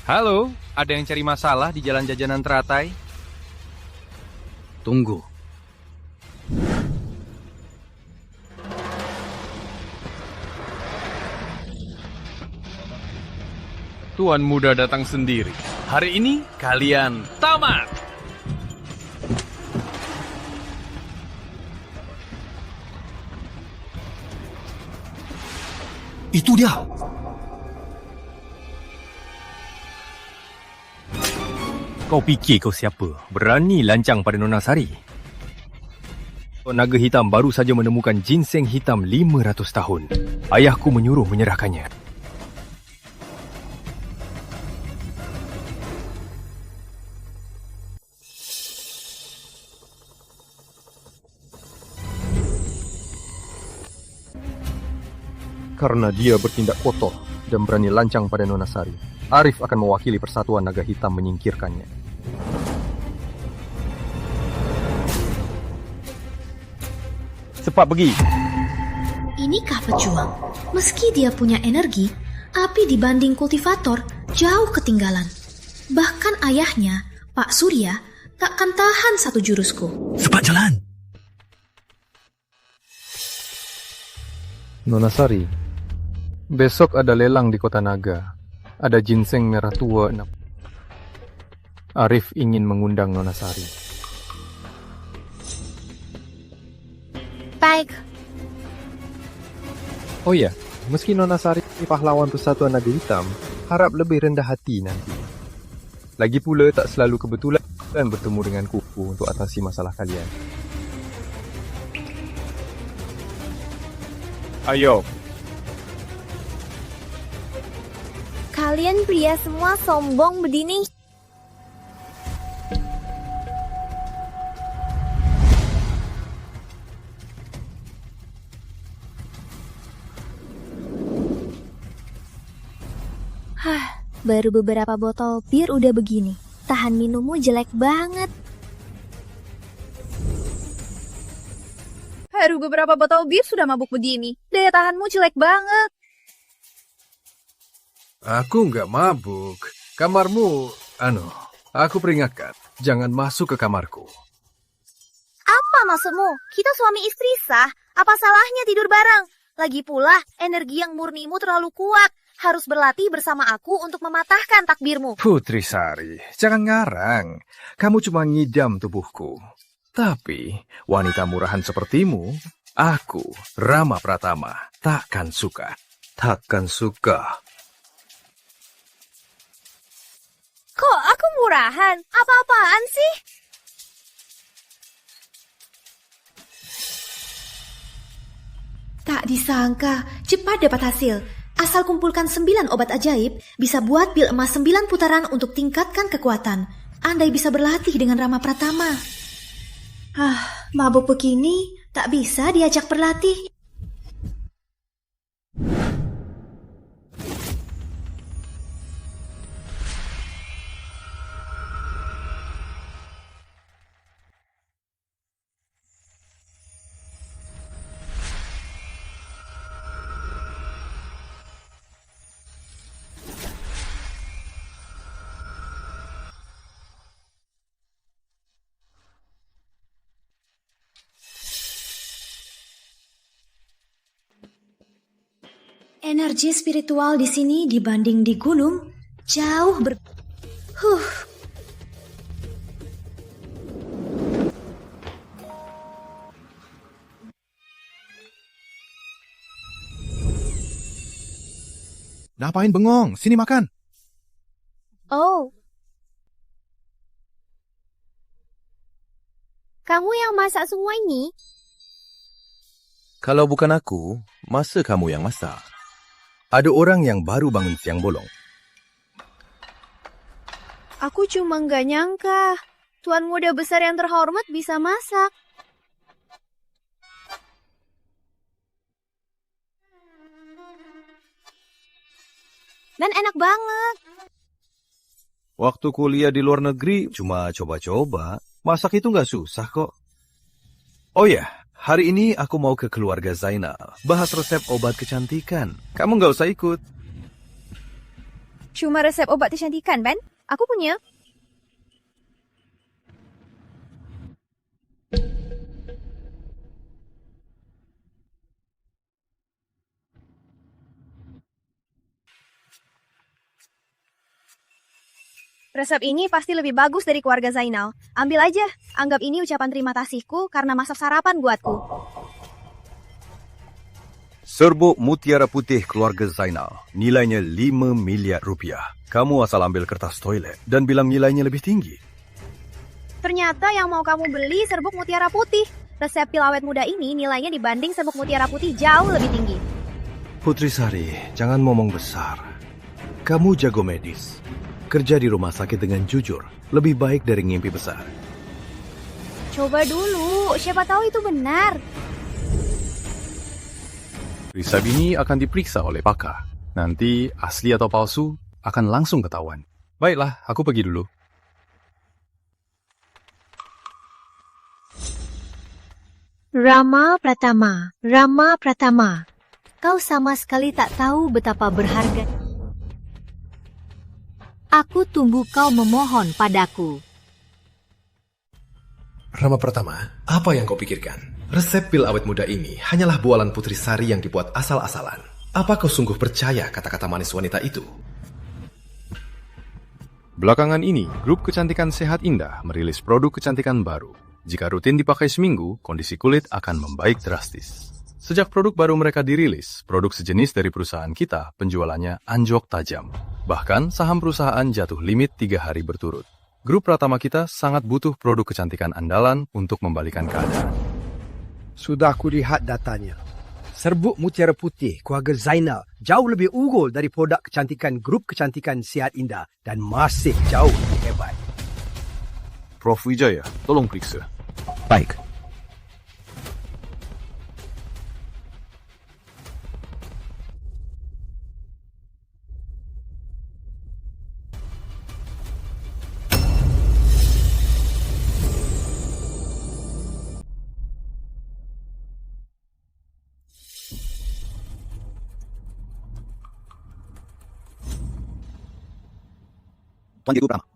Halo, ada yang cari masalah di jalan jajanan teratai? Tunggu. Tuan muda datang sendiri. Hari ini kalian tamat. Itu dia. Kau fikir kau siapa? Berani lancang pada Nona Sari? Naga Hitam baru saja menemukan ginseng hitam 500 tahun. Ayahku menyuruh menyerahkannya. Karena dia bertindak kotor dan berani lancang pada Nona Sari, Arif akan mewakili Persatuan Naga Hitam menyingkirkannya. Cepat pergi. Inikah pejuang? Meski dia punya energi, api dibanding kultivator jauh ketinggalan. Bahkan ayahnya, Pak Surya, takkan tahan satu jurusku. Cepat jalan. Nona Sari, besok ada lelang di Kota Naga. Ada ginseng merah tua 6. Arif ingin mengundang Nona Sari. Baik. Oh ya, meski Nona Sari pahlawan Persatuan Naga Hitam, harap lebih rendah hati nanti. Lagi pula tak selalu kebetulan bertemu dengan kuku untuk atasi masalah kalian. Ayo. Kalian pria semua sombong begini. Baru beberapa botol bir udah begini. Tahan minummu jelek banget. Baru beberapa botol bir sudah mabuk begini. Daya tahanmu jelek banget. Aku nggak mabuk. Kamarmu, aku peringatkan, jangan masuk ke kamarku. Apa maksudmu? Kita suami istri sah. Apa salahnya tidur bareng? Lagi pula, energi yang murnimu terlalu kuat. Harus berlatih bersama aku untuk mematahkan takdirmu. Putri Sari, jangan ngarang. Kamu cuma ngidam tubuhku. Tapi, wanita murahan sepertimu, aku, Rama Pratama, takkan suka. Takkan suka. Kok aku murahan? Apa-apaan sih? Tak disangka, cepat dapat hasil. Asal kumpulkan 9 obat ajaib, bisa buat pil emas 9 putaran untuk tingkatkan kekuatan. Andai bisa berlatih dengan Rama Pratama. Mabuk begini, tak bisa diajak berlatih. Energi spiritual di sini dibanding di gunung jauh Ngapain bengong? Sini makan. Oh. Kamu yang masak semua ini? Kalau bukan aku, masa kamu yang masak? Ada orang yang baru bangun siang bolong. Aku cuma nggak nyangka. Tuan muda besar yang terhormat bisa masak. Dan enak banget. Waktu kuliah di luar negeri, cuma coba-coba. Masak itu nggak susah kok. Oh ya, hari ini aku mau ke keluarga Zainal. Bahas resep obat kecantikan. Kamu nggak usah ikut. Cuma resep obat kecantikan, Ben? Aku punya. Resep ini pasti lebih bagus dari keluarga Zainal. Ambil aja. Anggap ini ucapan terima kasihku karena masak sarapan buatku. Serbuk mutiara putih keluarga Zainal. Nilainya 5 miliar rupiah. Kamu asal ambil kertas toilet dan bilang nilainya lebih tinggi. Ternyata yang mau kamu beli serbuk mutiara putih. Resep pil awet muda ini nilainya dibanding serbuk mutiara putih jauh lebih tinggi. Putri Sari, jangan ngomong besar. Kamu jago medis. Kerja di rumah sakit dengan jujur, lebih baik dari ngimpi besar. Coba dulu, siapa tahu itu benar. Resep ini akan diperiksa oleh pakar. Nanti asli atau palsu akan langsung ketahuan. Baiklah, aku pergi dulu. Rama Pratama, Rama Pratama. Kau sama sekali tak tahu betapa berharga. Aku tunggu kau memohon padaku. Rama Pratama, apa yang kau pikirkan? Resep pil awet muda ini hanyalah bualan Putri Sari yang dibuat asal-asalan. Apa kau sungguh percaya kata-kata manis wanita itu? Belakangan ini, grup kecantikan Sehat Indah merilis produk kecantikan baru. Jika rutin dipakai seminggu, kondisi kulit akan membaik drastis. Sejak produk baru mereka dirilis, produk sejenis dari perusahaan kita penjualannya anjlok tajam. Bahkan saham perusahaan jatuh limit 3 hari berturut. Grup Pratama kita sangat butuh produk kecantikan andalan untuk membalikan keadaan. Sudah kulihat datanya. Serbuk Mutiara Putih keluarga Zainal jauh lebih unggul dari produk kecantikan grup kecantikan Sehat Indah dan masih jauh lebih hebat. Prof. Wijaya, tolong periksa. Baik. Tuan Direktur Pratama,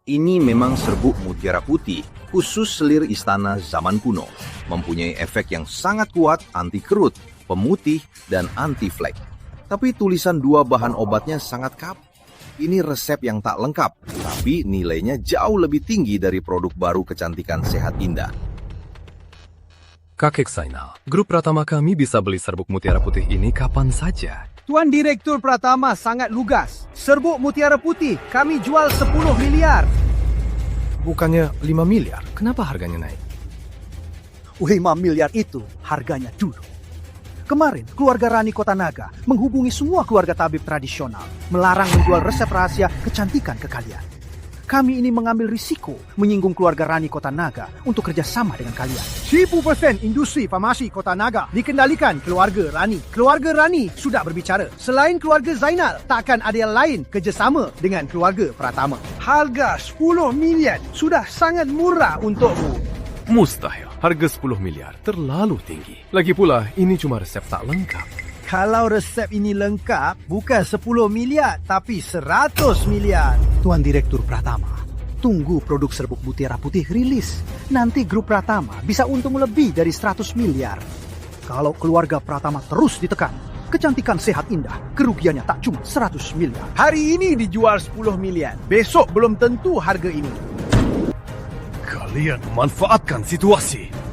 ini memang serbuk mutiara putih khusus selir istana zaman kuno. Mempunyai efek yang sangat kuat anti kerut, pemutih, dan anti flek. Tapi tulisan 2 bahan obatnya sangat kapal. Ini resep yang tak lengkap, tapi nilainya jauh lebih tinggi dari produk baru kecantikan Sehat Indah. Kakek Zainal, grup Pratama kami bisa beli serbuk mutiara putih ini kapan saja. Tuan Direktur Pratama sangat lugas. Serbuk Mutiara Putih kami jual 10 miliar. Bukannya 5 miliar, kenapa harganya naik? 5 miliar itu harganya dulu. Kemarin, keluarga Rani Kota Naga menghubungi semua keluarga tabib tradisional, melarang menjual resep rahasia kecantikan ke kalian. Kami ini mengambil risiko menyinggung keluarga Rani Kota Naga untuk kerjasama dengan kalian. 10% industri farmasi Kota Naga dikendalikan keluarga Rani. Keluarga Rani sudah berbicara. Selain keluarga Zainal, takkan ada yang lain kerjasama dengan keluarga Pratama. Harga 10 miliar sudah sangat murah untukmu. Mustahil, harga 10 miliar terlalu tinggi. Lagi pula, ini cuma resep tak lengkap. Kalau resep ini lengkap, bukan 10 miliar, tapi 100 miliar. Tuan Direktur Pratama, tunggu produk serbuk Mutiara Putih rilis. Nanti grup Pratama bisa untung lebih dari 100 miliar. Kalau keluarga Pratama terus ditekan, kecantikan Sehat Indah, kerugiannya tak cuma 100 miliar. Hari ini dijual 10 miliar, besok belum tentu harga ini. Kalian memanfaatkan situasi.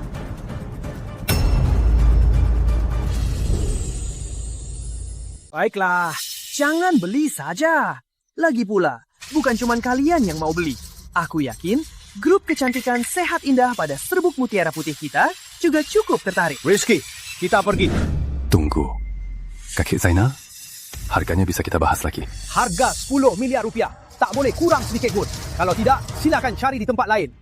Baiklah, jangan beli saja. Lagi pula, bukan cuma kalian yang mau beli. Aku yakin grup kecantikan Sehat Indah pada serbuk Mutiara Putih kita juga cukup tertarik. Rizky, kita pergi. Tunggu. Kakek Zainal, harganya bisa kita bahas lagi. Harga 10 miliar rupiah. Tak boleh kurang sedikit pun. Kalau tidak, silakan cari di tempat lain.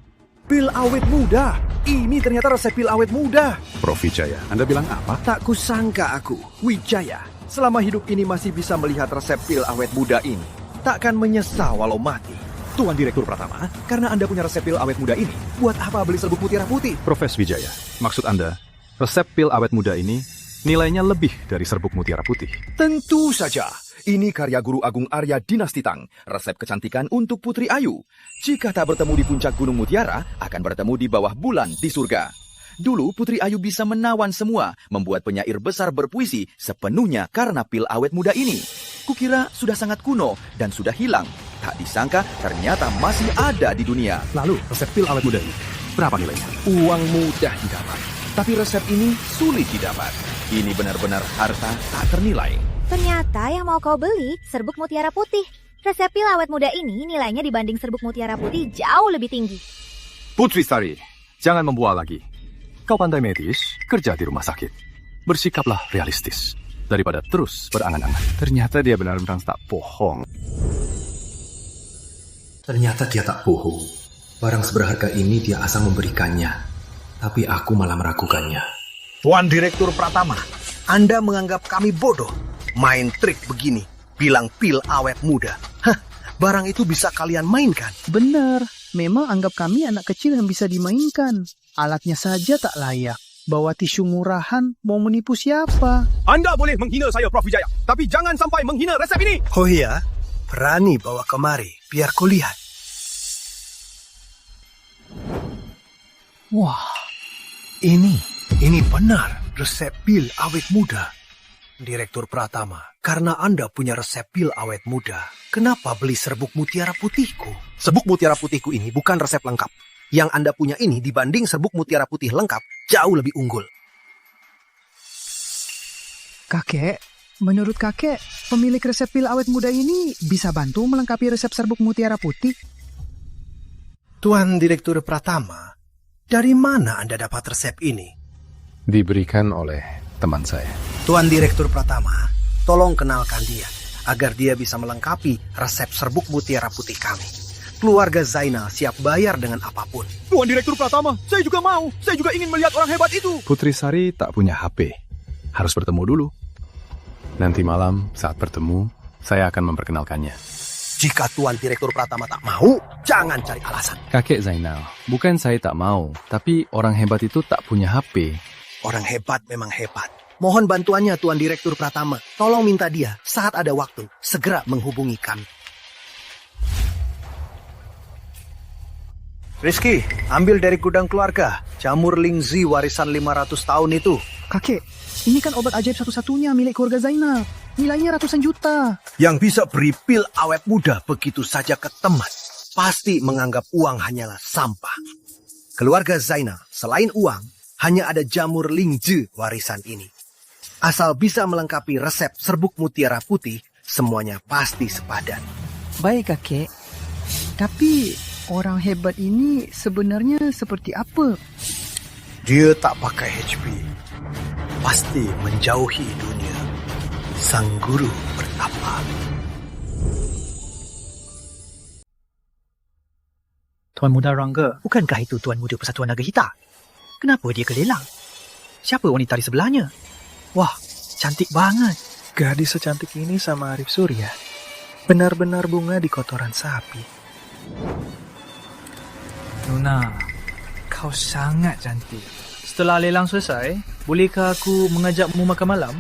Pil awet muda. Ini ternyata resep pil awet muda. Prof. Wijaya, Anda bilang apa? Tak kusangka aku, Wijaya, selama hidup ini masih bisa melihat resep pil awet muda ini. Takkan menyesal walau mati. Tuan Direktur Pratama, karena Anda punya resep pil awet muda ini, buat apa beli serbuk Mutiara Putih? Profes Wijaya, maksud Anda, resep pil awet muda ini nilainya lebih dari serbuk Mutiara Putih? Tentu saja. Ini karya Guru Agung Arya Dinasti Tang, resep kecantikan untuk Putri Ayu. Jika tak bertemu di puncak Gunung Mutiara, akan bertemu di bawah bulan di surga. Dulu Putri Ayu bisa menawan semua, membuat penyair besar berpuisi sepenuhnya karena pil awet muda ini. Kukira sudah sangat kuno dan sudah hilang. Tak disangka ternyata masih ada di dunia. Lalu resep pil awet muda ini, berapa nilainya? Uang mudah didapat, tapi resep ini sulit didapat. Ini benar-benar harta tak ternilai. Ternyata yang mau kau beli serbuk Mutiara Putih. Resep pil awet muda ini nilainya dibanding serbuk Mutiara Putih jauh lebih tinggi. Putri Sari, jangan membual lagi. Kau pandai medis, kerja di rumah sakit. Bersikaplah realistis, daripada terus berangan-angan. Ternyata dia benar-benar tak bohong. Ternyata dia tak bohong. Barang seberharga ini dia asal memberikannya. Tapi aku malah meragukannya. Tuan Direktur Pratama, Anda menganggap kami bodoh. Main trik begini, bilang pil awet muda. Hah, barang itu bisa kalian mainkan. Benar, memang anggap kami anak kecil yang bisa dimainkan. Alatnya saja tak layak. Bawa tisu murahan, mau menipu siapa? Anda boleh menghina saya, Prof. Wijaya, tapi jangan sampai menghina resep ini. Oh iya, berani bawa kemari, biar ku lihat. Wah, ini benar resep pil awet muda. Direktur Pratama, karena Anda punya resep pil awet muda, kenapa beli serbuk mutiara putihku? Serbuk mutiara putihku ini bukan resep lengkap. Yang Anda punya ini dibanding serbuk mutiara putih lengkap, jauh lebih unggul. Kakek, menurut kakek, pemilik resep pil awet muda ini bisa bantu melengkapi resep serbuk mutiara putih? Tuan Direktur Pratama, dari mana Anda dapat resep ini? Diberikan oleh teman saya. Tuan Direktur Pratama, tolong kenalkan dia, agar dia bisa melengkapi resep serbuk mutiara putih kami. Keluarga Zainal siap bayar dengan apapun. Tuan Direktur Pratama, saya juga mau. Saya juga ingin melihat orang hebat itu. Putri Sari tak punya HP. Harus bertemu dulu. Nanti malam saat bertemu, saya akan memperkenalkannya. Jika Tuan Direktur Pratama tak mau, jangan cari alasan. Kakek Zainal, bukan saya tak mau, tapi orang hebat itu tak punya HP. Orang hebat memang hebat. Mohon bantuannya Tuan Direktur Pratama. Tolong minta dia saat ada waktu segera menghubungi kami. Rizky, ambil dari gudang keluarga jamur Lingzi warisan 500 tahun itu. Kakek, ini kan obat ajaib satu-satunya milik keluarga Zainal. Nilainya ratusan juta. Yang bisa beri pil awet muda begitu saja ke teman, pasti menganggap uang hanyalah sampah. Keluarga Zainal, selain uang, hanya ada jamur Lingzi warisan ini. Asal bisa melengkapi resep serbuk mutiara putih, semuanya pasti sepadan. Baik kakek, tapi orang hebat ini sebenarnya seperti apa? Dia tak pakai HP. Pasti menjauhi dunia. Sang guru bertapa. Tuan Muda Rangga, bukankah itu Tuan Muda Persatuan Naga Hitam? Kenapa dia kelelang? Siapa wanita di sebelahnya? Wah, cantik banget. Gadis secantik ini sama Arif Surya. Benar-benar bunga di kotoran sapi. Nona, kau sangat cantik. Setelah lelang selesai, bolehkah aku mengajakmu makan malam?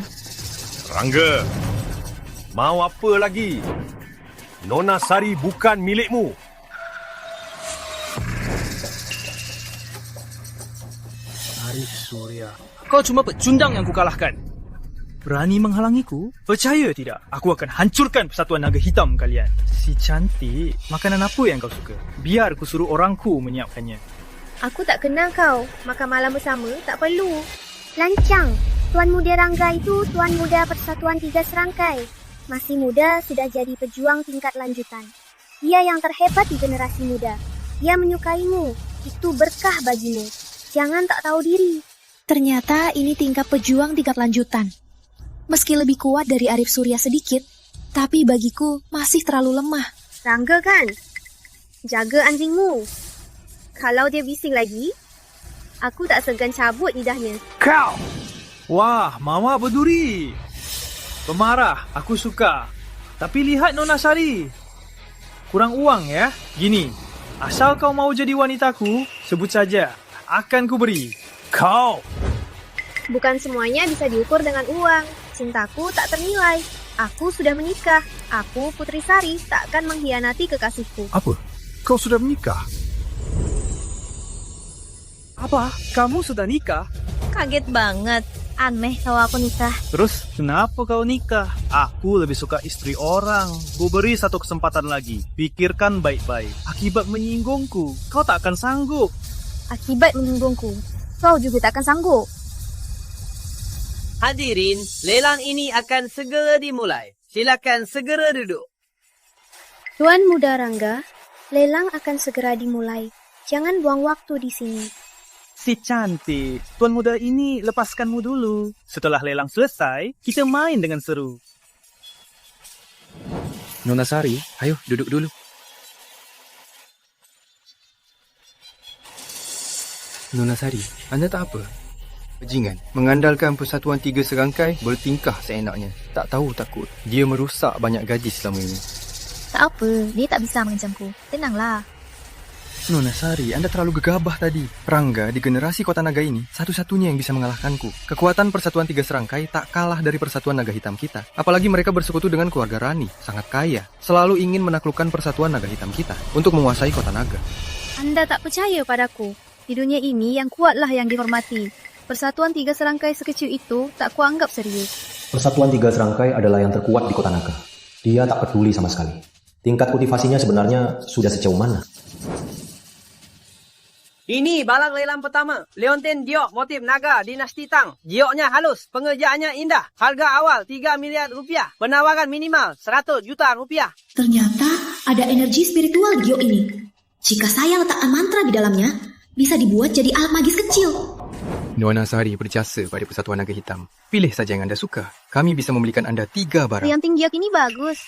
Rangga, mau apa lagi? Nona Sari bukan milikmu. Arif Surya, kau cuma pecundang yang kukalahkan. Berani menghalangiku? Percaya tidak? Aku akan hancurkan Persatuan Naga Hitam kalian. Si cantik, makanan apa yang kau suka? Biar ku suruh orangku menyiapkannya. Aku tak kenal kau. Makan malam bersama tak perlu. Lancang. Tuan Muda Rangga itu Tuan Muda Persatuan 3 Serangkai. Masih muda, sudah jadi pejuang tingkat lanjutan. Dia yang terhebat di generasi muda. Dia menyukaimu. Itu berkah bagimu. Jangan tak tahu diri. Ternyata ini tingkat pejuang tingkat lanjutan. Meski lebih kuat dari Arif Surya sedikit, tapi bagiku masih terlalu lemah. Rangga kan? Jaga anjingmu. Kalau dia bising lagi, aku tak segan cabut lidahnya. Kau! Wah, Mama berduri. Pemarah, aku suka. Tapi lihat Nona Sari. Kurang uang ya? Gini, asal kau mau jadi wanitaku, sebut saja. Akan ku beri. Kau! Bukan semuanya bisa diukur dengan uang. Cintaku tak ternilai. Aku sudah menikah. Aku Putri Sari tak akan mengkhianati kekasihku. Apa? Kau sudah menikah? Apa? Kamu sudah nikah? Kaget banget. Aneh kalau aku nikah. Terus kenapa kau nikah? Aku lebih suka istri orang. Ku beri satu kesempatan lagi. Pikirkan baik-baik. Akibat menyinggungku, kau tak akan sanggup. Akibat menyinggungku, kau juga tak akan sanggup. Hadirin, lelang ini akan segera dimulai. Silakan segera duduk. Tuan Muda Rangga, lelang akan segera dimulai. Jangan buang waktu di sini. Si cantik, Tuan Muda ini lepaskanmu dulu. Setelah lelang selesai, kita main dengan seru. Nona Sari, ayo duduk dulu. Nona Sari, Anda tak apa? Bajingan, mengandalkan Persatuan 3 Serangkai bertingkah seenaknya. Tak tahu takut. Dia merosak banyak gadis selama ini. Tak apa, dia tak bisa mengancamku. Tenanglah. Nona Sari, Anda terlalu gegabah tadi. Rangga di generasi Kota Naga ini satu-satunya yang bisa mengalahkanku. Kekuatan Persatuan 3 Serangkai tak kalah dari Persatuan Naga Hitam kita. Apalagi mereka bersekutu dengan keluarga Rani, sangat kaya. Selalu ingin menaklukkan Persatuan Naga Hitam kita untuk menguasai Kota Naga. Anda tak percaya padaku. Di dunia ini yang kuatlah yang dihormati. Persatuan 3 serangkai sekecil itu tak kuanggap serius. Persatuan 3 serangkai adalah yang terkuat di Kota Naga. Dia tak peduli sama sekali. Tingkat kultivasinya sebenarnya sudah sejauh mana? Ini balang lelang pertama. Leontin Giok motif naga dinasti Tang. Gioknya halus, pengerjaannya indah. Harga awal 3 miliar rupiah. Penawaran minimal 100 juta rupiah. Ternyata ada energi spiritual di giok ini. Jika saya letakkan mantra di dalamnya, bisa dibuat jadi alat magis kecil. Nona Sari berjasa pada Persatuan Naga Hitam. Pilih saja yang anda suka. Kami bisa membelikan anda 3 barang. Leontin Giok ini bagus.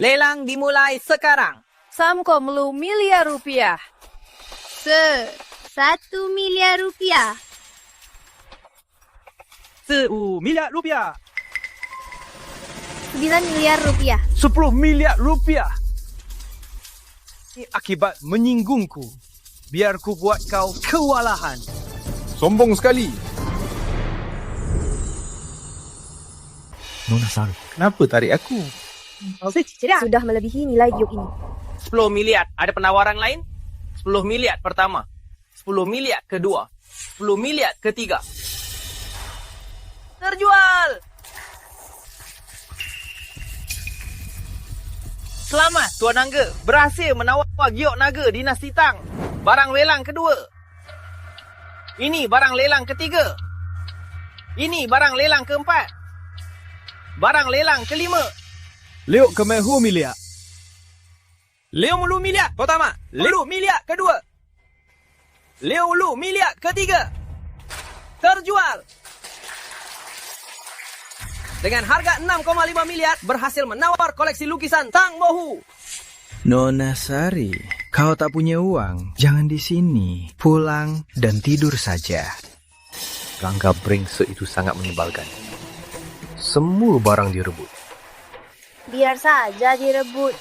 Lelang dimulai sekarang. Samko miliar rupiah. 1 miliar rupiah. 10 miliar rupiah. 9 miliar rupiah. 10 miliar rupiah. Ini akibat menyinggungku. Biar ku buat kau kewalahan. Sombong sekali. Nona Sari, kenapa tarik aku? Sudah melebihi nilai giok ini. 10 miliar. Ada penawaran lain? 10 miliar pertama. 10 miliar kedua. 10 miliar ketiga. Terjual! Selamat Tuan Naga. Berhasil menawar giok naga dinasti Tang. Barang lelang kedua. Ini barang lelang ketiga. Ini barang lelang keempat. Barang lelang kelima. Liuk kemehu miliar. 50 miliar pertama. 50 miliar kedua. 50 miliar ketiga. Terjual. Dengan harga 6,5 miliar berhasil menawar koleksi lukisan Tang Mohu. Nona Sari, kau tak punya uang. Jangan di sini. Pulang dan tidur saja. Rangga brengsek itu sangat menyebalkan. Semua barang direbut. Biar saja direbut.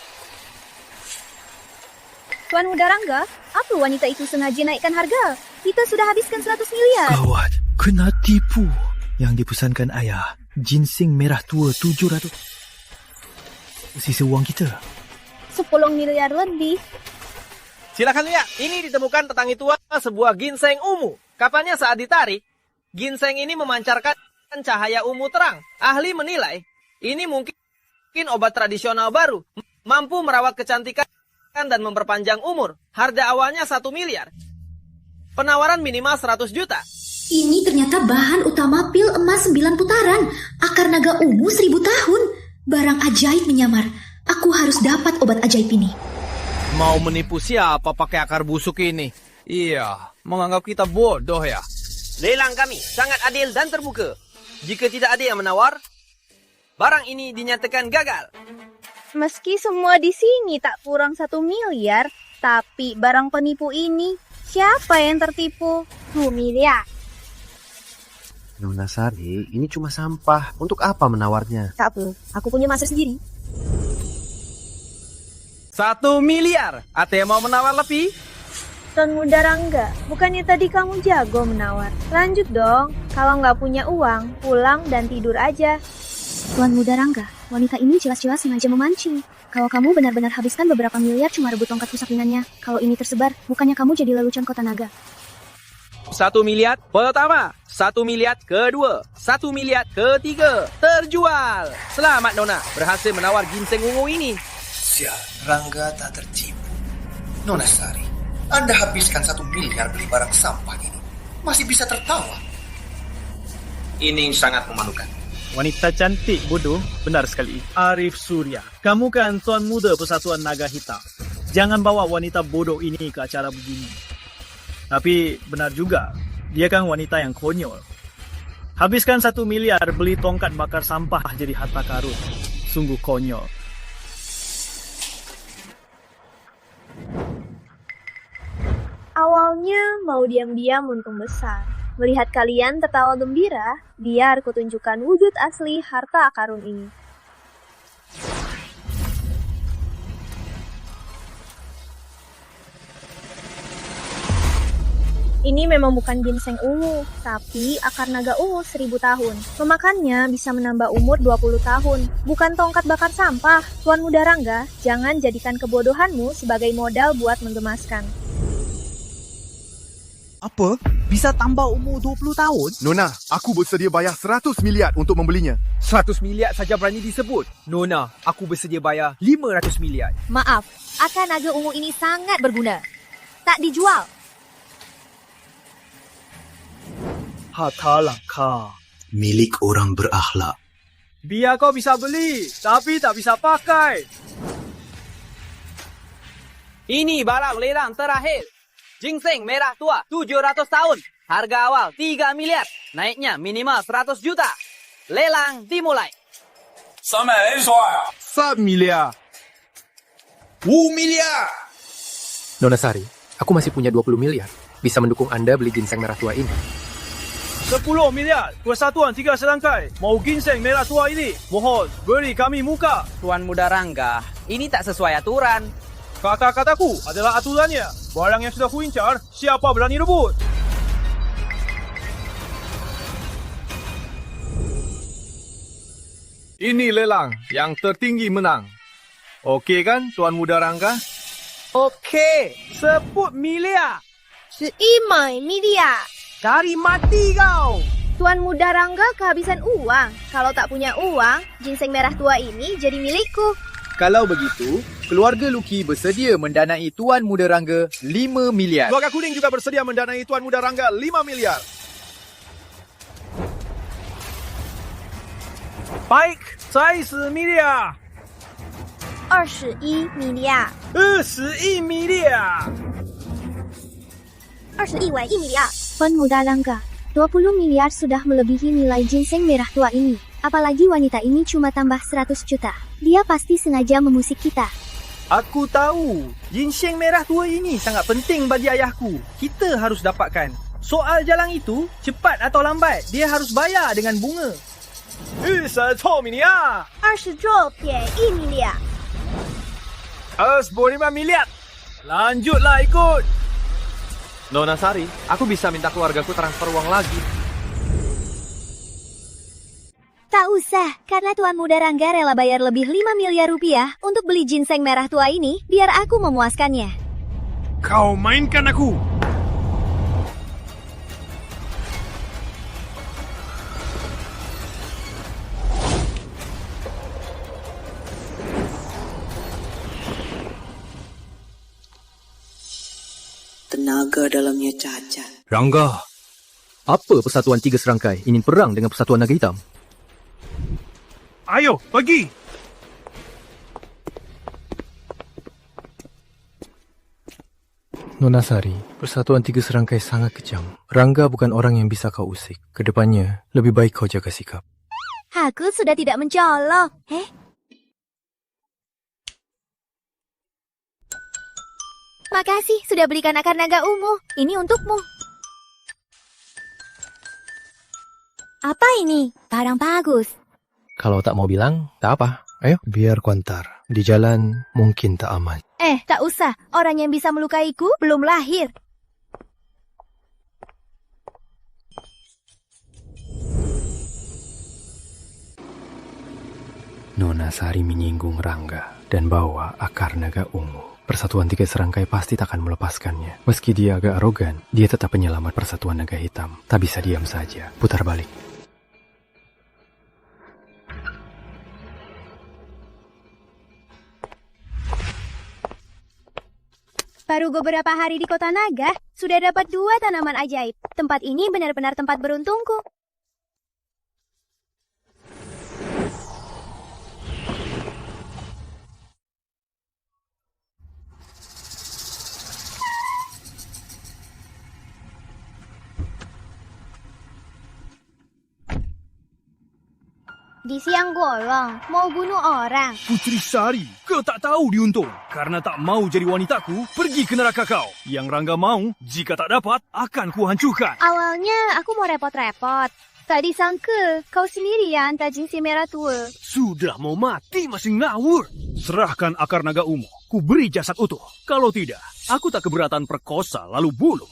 Tuan Muda Rangga, apa wanita itu sengaja naikkan harga? Kita sudah habiskan 100 miliar. Gawat, kena tipu. Yang dipesankan ayah, ginseng merah tua 700. Sisa uang kita 10 miliar lebih. Silakan lihat, ini ditemukan petani tua sebuah ginseng ungu. Kapalnya saat ditarik, ginseng ini memancarkan cahaya ungu terang. Ahli menilai, ini mungkin obat tradisional baru, mampu merawat kecantikan dan memperpanjang umur. Harga awalnya 1 miliar. Penawaran minimal 100 juta. Ini ternyata bahan utama pil emas 9 putaran. Akar naga ungu 1000 tahun. Barang ajaib menyamar. Aku harus dapat obat ajaib ini. Mau menipu siapa pakai akar busuk ini? Iya, menganggap kita bodoh ya. Lelang kami sangat adil dan terbuka. Jika tidak ada yang menawar, barang ini dinyatakan gagal. Meski semua di sini tak kurang 1 miliar, tapi barang penipu ini, siapa yang tertipu? 2 miliar. Nona Sari, ini cuma sampah. Untuk apa menawarnya? Tak perlu, aku punya masa sendiri. 1 miliar. Ada yang mau menawar lebih? Tuan Muda Rangga, bukannya tadi kamu jago menawar? Lanjut dong, kalau nggak punya uang, pulang dan tidur aja. Tuan Muda Rangga, wanita ini jelas-jelas sengaja memancing. Kalau kamu benar-benar habiskan beberapa miliar cuma rebut tongkat pusakinannya, kalau ini tersebar, bukannya kamu jadi lelucon Kota Naga. 1 miliar pertama, 1 miliar kedua, 1 miliar ketiga. Terjual. Selamat Nona, berhasil menawar ginseng ungu ini. Sial, Rangga tak tertipu. Nona Sari, Anda habiskan 1 miliar beli barang sampah ini. Masih bisa tertawa. Ini sangat memalukan. Wanita cantik bodoh, benar sekali. Arif Surya, kamu kan Tuan Muda Persatuan Naga Hitam. Jangan bawa wanita bodoh ini ke acara begini. Tapi benar juga, dia kan wanita yang konyol. Habiskan 1 miliar beli tongkat bakar sampah jadi harta karun. Sungguh konyol. Awalnya mau diam-diam untung besar. Melihat kalian tertawa gembira, biar kutunjukkan wujud asli harta karun ini. Ini memang bukan ginseng ungu, tapi akar naga ungu 1000 tahun. Memakannya bisa menambah umur 20 tahun. Bukan tongkat bakar sampah. Tuan Muda Rangga, jangan jadikan kebodohanmu sebagai modal buat menggemaskan. Apa? Bisa tambah umur 20 tahun? Nona, aku bersedia bayar 100 miliar untuk membelinya. 100 miliar saja berani disebut. Nona, aku bersedia bayar 500 miliar. Maaf, akar naga ungu ini sangat berguna. Tak dijual. Harta langka. Milik orang berakhlak. Biar kau bisa beli, tapi tak bisa pakai. Ini barang lelang terakhir. Ginseng merah tua 700 tahun. Harga awal 3 miliar. Naiknya minimal 100 juta. Lelang dimulai. 3 miliar. 5 miliar. Nona Sari, aku masih punya 20 miliar. Bisa mendukung Anda beli ginseng merah tua ini. 10 miliar. Persatuan 3 serangkai. Mau ginseng merah tua ini? Mohon, beri kami muka. Tuan Muda Rangga, ini tak sesuai aturan. Kata-kataku adalah aturannya. Barang yang sudah kuincar, siapa berani rebut? Ini lelang yang tertinggi menang. Okey kan, Tuan Muda Rangga? Okey, 10 miliar. 11 miliar. Cari mati kau. Tuan Muda Rangga kehabisan uang. Kalau tak punya uang, ginseng merah tua ini jadi milikku. Kalau begitu, keluarga Luki bersedia mendanai Tuan Muda Rangga 5 miliar. Keluarga Kuning juga bersedia mendanai Tuan Muda Rangga 5 miliar. Baik, saya 10 miliar. 21 miliar. 21 miliar. 21 miliar. Tuan Muda Rangga, 20 miliar sudah melebihi nilai ginseng merah tua ini. Apalagi wanita ini cuma tambah 100 juta. Dia pasti sengaja memusik kita. Aku tahu, ginseng merah tua ini sangat penting bagi ayahku. Kita harus dapatkan. Soal jalan itu, cepat atau lambat, dia harus bayar dengan bunga. 26 miliar. 26.1 miliar. 25 miliar. Lanjutlah ikut. Nona Sari, aku bisa minta keluargaku transfer uang lagi. Tak usah, karena Tuan Muda Rangga rela bayar lebih 5 miliar rupiah untuk beli ginseng merah tua ini, biar aku memuaskannya. Kau mainkan aku. Tenaga dalamnya cacat. Rangga, apa Persatuan Tiga Serangkai ingin perang dengan Persatuan Naga Hitam? Ayo, pergi! Nona Sari, Persatuan Tiga Serangkai sangat kejam. Rangga bukan orang yang bisa kau usik. Kedepannya, lebih baik kau jaga sikap. Aku sudah tidak mencolok. Makasih sudah belikan akar naga ungu. Ini untukmu. Apa ini? Barang bagus. Kalau tak mau bilang, tak apa. Ayo, biar ku antar. Di jalan mungkin tak aman. Tak usah. Orang yang bisa melukaiku belum lahir. Nona Sari menyinggung Rangga dan bawa akar naga ungu. Persatuan Tiga Serangkai pasti tak akan melepaskannya. Meski dia agak arogan, dia tetap penyelamat Persatuan Naga Hitam. Tak bisa diam saja. Putar balik. Baru beberapa hari di Kota Naga, sudah dapat 2 tanaman ajaib. Tempat ini benar-benar tempat beruntungku. Di siang bolong, mau bunuh orang. Putri Sari, kau tak tahu diuntung. Karena tak mau jadi wanitaku, pergi ke neraka kau. Yang Rangga mau, jika tak dapat, akan kuhancurkan. Awalnya aku mau repot-repot. Tak disangka, kau sendiri yang hantar ginseng merah tua. Sudah mau mati masih ngawur. Serahkan akar naga ungu, ku beri jasad utuh. Kalau tidak, aku tak keberatan perkosa lalu bunuh.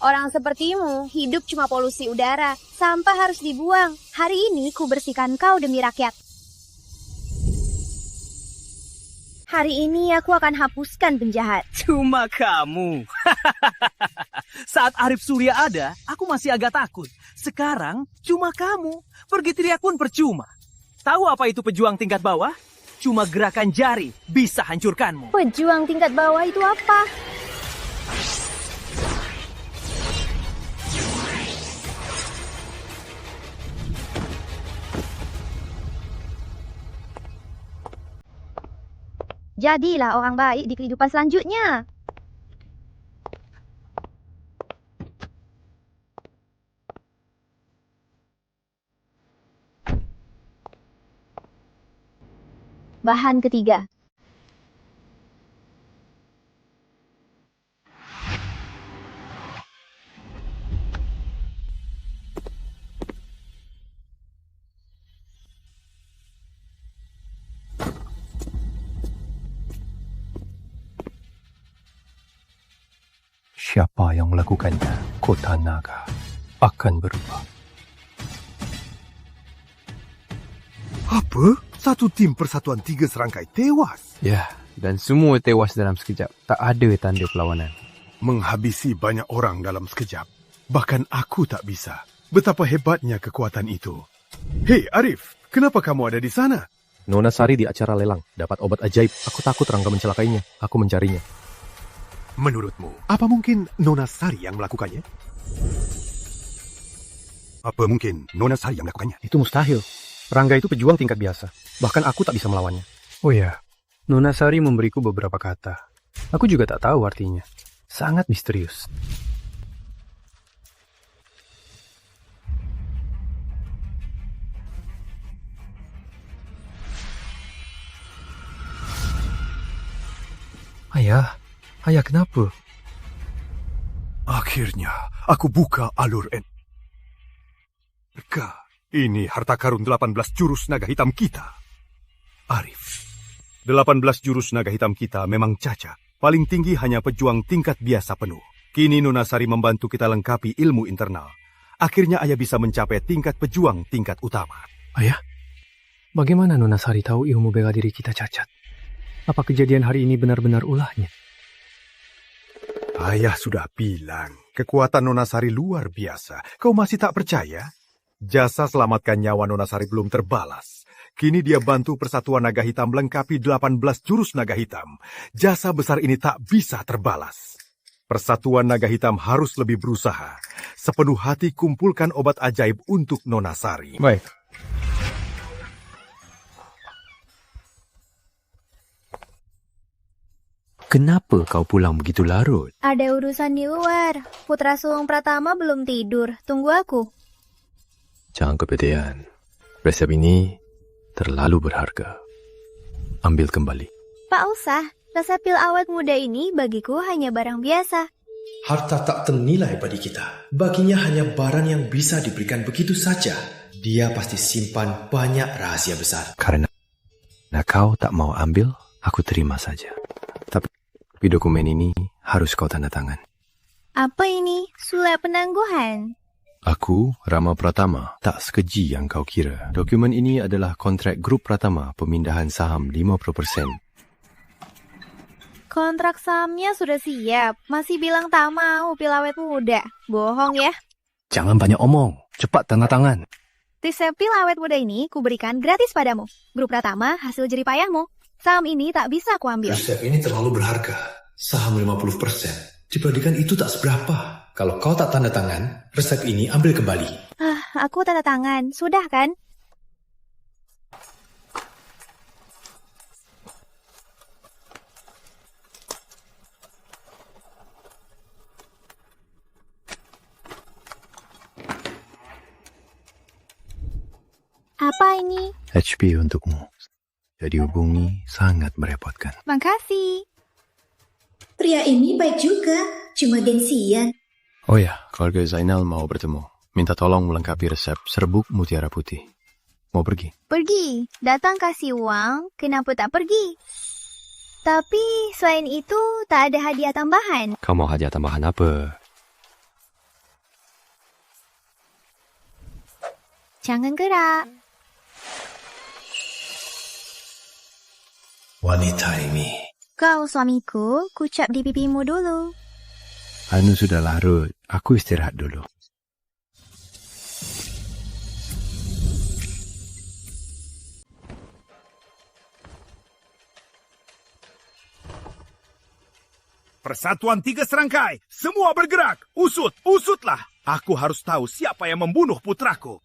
Orang sepertimu hidup cuma polusi udara. Sampah harus dibuang. Hari ini ku bersihkan kau demi rakyat. Hari ini aku akan hapuskan penjahat. Cuma kamu. Saat Arif Surya ada, aku masih agak takut. Sekarang, cuma kamu. Pergi teriak pun percuma. Tahu apa itu pejuang tingkat bawah? Cuma gerakan jari bisa hancurkanmu. Pejuang tingkat bawah itu apa? Jadilah orang baik di kehidupan selanjutnya. Bahan ketiga. Siapa yang melakukannya, Kota Naga akan berubah. Apa? Satu tim Persatuan 3 Serangkai tewas? Ya, dan semua tewas dalam sekejap. Tak ada tanda perlawanan. Menghabisi banyak orang dalam sekejap. Bahkan aku tak bisa. Betapa hebatnya kekuatan itu. Hei Arif, kenapa kamu ada di sana? Nona Sari di acara lelang. Dapat obat ajaib. Aku takut Rangga mencelakainya. Aku mencarinya. Menurutmu, apa mungkin Nona Sari yang melakukannya? Apa mungkin Nona Sari yang melakukannya? Itu mustahil. Rangga itu pejuang tingkat biasa. Bahkan aku tak bisa melawannya. Oh ya, Nona Sari memberiku beberapa kata. Aku juga tak tahu artinya. Sangat misterius. Ayah kenapa? Akhirnya, aku buka alur Ini harta karun 18 jurus naga hitam kita. Arif, 18 jurus naga hitam kita memang cacat. Paling tinggi hanya pejuang tingkat biasa penuh. Kini Nona Sari membantu kita lengkapi ilmu internal. Akhirnya ayah bisa mencapai tingkat pejuang tingkat utama. Ayah, bagaimana Nona Sari tahu ilmu bela diri kita cacat? Apa kejadian hari ini benar-benar ulahnya? Ayah sudah bilang, kekuatan Nona Sari luar biasa. Kau masih tak percaya? Jasa selamatkan nyawa Nona Sari belum terbalas. Kini dia bantu Persatuan Naga Hitam melengkapi 18 jurus naga hitam. Jasa besar ini tak bisa terbalas. Persatuan Naga Hitam harus lebih berusaha. Sepenuh hati kumpulkan obat ajaib untuk Nona Sari. Baik. Kenapa kau pulang begitu larut? Ada urusan di luar. Putra sulung Pratama belum tidur. Tunggu aku. Jangan kepedean. Resep ini terlalu berharga. Ambil kembali. Pak usah. Resep pil awet muda ini bagiku hanya barang biasa. Harta tak ternilai bagi kita. Baginya hanya barang yang bisa diberikan begitu saja. Dia pasti simpan banyak rahasia besar. Karena kau tak mau ambil, aku terima saja. Tapi dokumen ini harus kau tanda tangan. Apa ini? Surat penangguhan? Aku, Rama Pratama, tak sekeji yang kau kira. Dokumen ini adalah kontrak grup Pratama pemindahan saham 50%. Kontrak sahamnya sudah siap. Masih bilang tak mau pil awet muda. Bohong ya. Jangan banyak omong. Cepat tanda tangan. Resep pil awet muda ini kuberikan gratis padamu. Grup Pratama hasil jeripayahmu. Saham ini tak bisa aku ambil. Resep ini terlalu berharga. Saham 50%. Dibandingkan itu tak seberapa. Kalau kau tak tanda tangan, resep ini ambil kembali. Aku tanda tangan. Sudah kan? Apa ini? HP untukmu. Jadi hubungi sangat merepotkan. Makasih. Pria ini baik juga, cuma gengsian. Oh ya, keluarga Zainal mau bertemu. Minta tolong melengkapi resep serbuk mutiara putih. Mau pergi? Pergi. Datang kasih uang, kenapa tak pergi? Tapi selain itu tak ada hadiah tambahan. Kau mau hadiah tambahan apa? Jangan gerak. Wanita ini. Kau suamiku, kucap di pipimu dulu. Anu sudah larut, aku istirahat dulu. Persatuan 3 serangkai, semua bergerak. Usutlah. Aku harus tahu siapa yang membunuh putraku.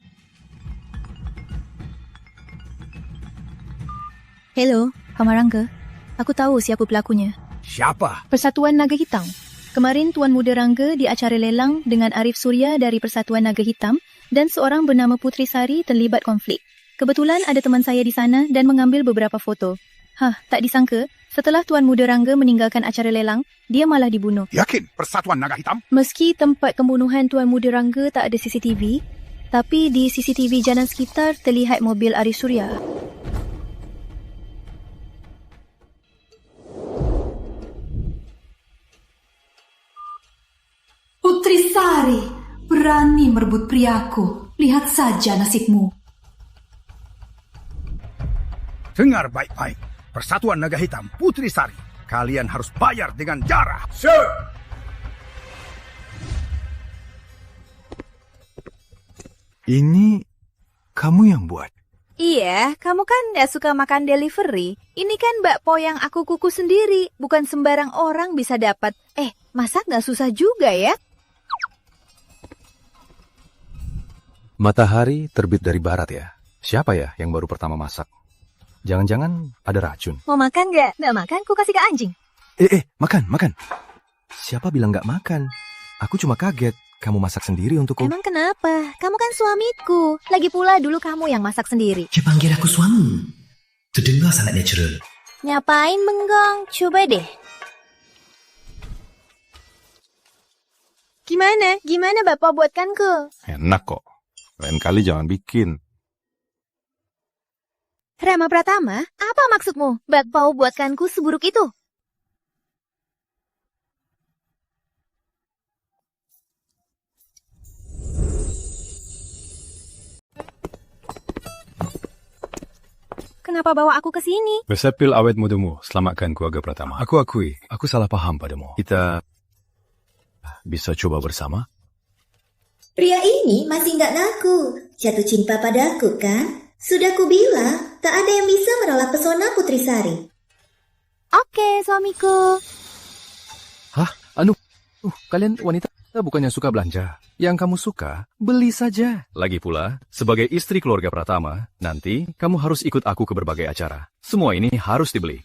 Hello, Paman Rangga. Aku tahu siapa pelakunya. Siapa? Persatuan Naga Hitam. Kemarin Tuan Muda Rangga di acara lelang dengan Arif Surya dari Persatuan Naga Hitam dan seorang bernama Putri Sari terlibat konflik. Kebetulan ada teman saya di sana dan mengambil beberapa foto. Tak disangka, setelah Tuan Muda Rangga meninggalkan acara lelang, dia malah dibunuh. Yakin Persatuan Naga Hitam? Meski tempat pembunuhan Tuan Muda Rangga tak ada CCTV, tapi di CCTV jalan sekitar terlihat mobil Arif Surya. Putri Sari, berani merebut priaku. Lihat saja nasibmu. Dengar baik-baik. Persatuan Naga Hitam, Putri Sari. Kalian harus bayar dengan darah. Sir! Ini kamu yang buat? Iya, kamu kan gak suka makan delivery. Ini kan bakpo yang aku kukus sendiri. Bukan sembarang orang bisa dapat. Masak gak susah juga ya? Matahari terbit dari barat ya. Siapa ya yang baru pertama masak? Jangan-jangan ada racun. Mau makan gak? Gak makan, ku kasih ke anjing. Makan. Siapa bilang gak makan? Aku cuma kaget. Kamu masak sendiri untukku. Emang kenapa? Kamu kan suamiku. Lagi pula dulu kamu yang masak sendiri. Dia panggil aku suami. Terdengar sangat natural. Ngapain bengong? Coba deh. Gimana Bapak buatkanku? Enak kok. Lain kali jangan bikin. Rama Pratama, apa maksudmu? Bakpao buatkanku seburuk itu? Kenapa bawa aku ke sini? Bersepil awet mudamu, selamatkan keluarga Pratama. Aku akui, aku salah paham padamu. Kita bisa coba bersama? Pria ini masih nggak ngaku. Jatuh cinta padaku kan? Sudah kubilang, tak ada yang bisa menolak pesona Putri Sari. Oke, suamiku. Kalian wanita bukannya suka belanja? Yang kamu suka, beli saja. Lagi pula, sebagai istri keluarga Pratama, nanti kamu harus ikut aku ke berbagai acara. Semua ini harus dibeli.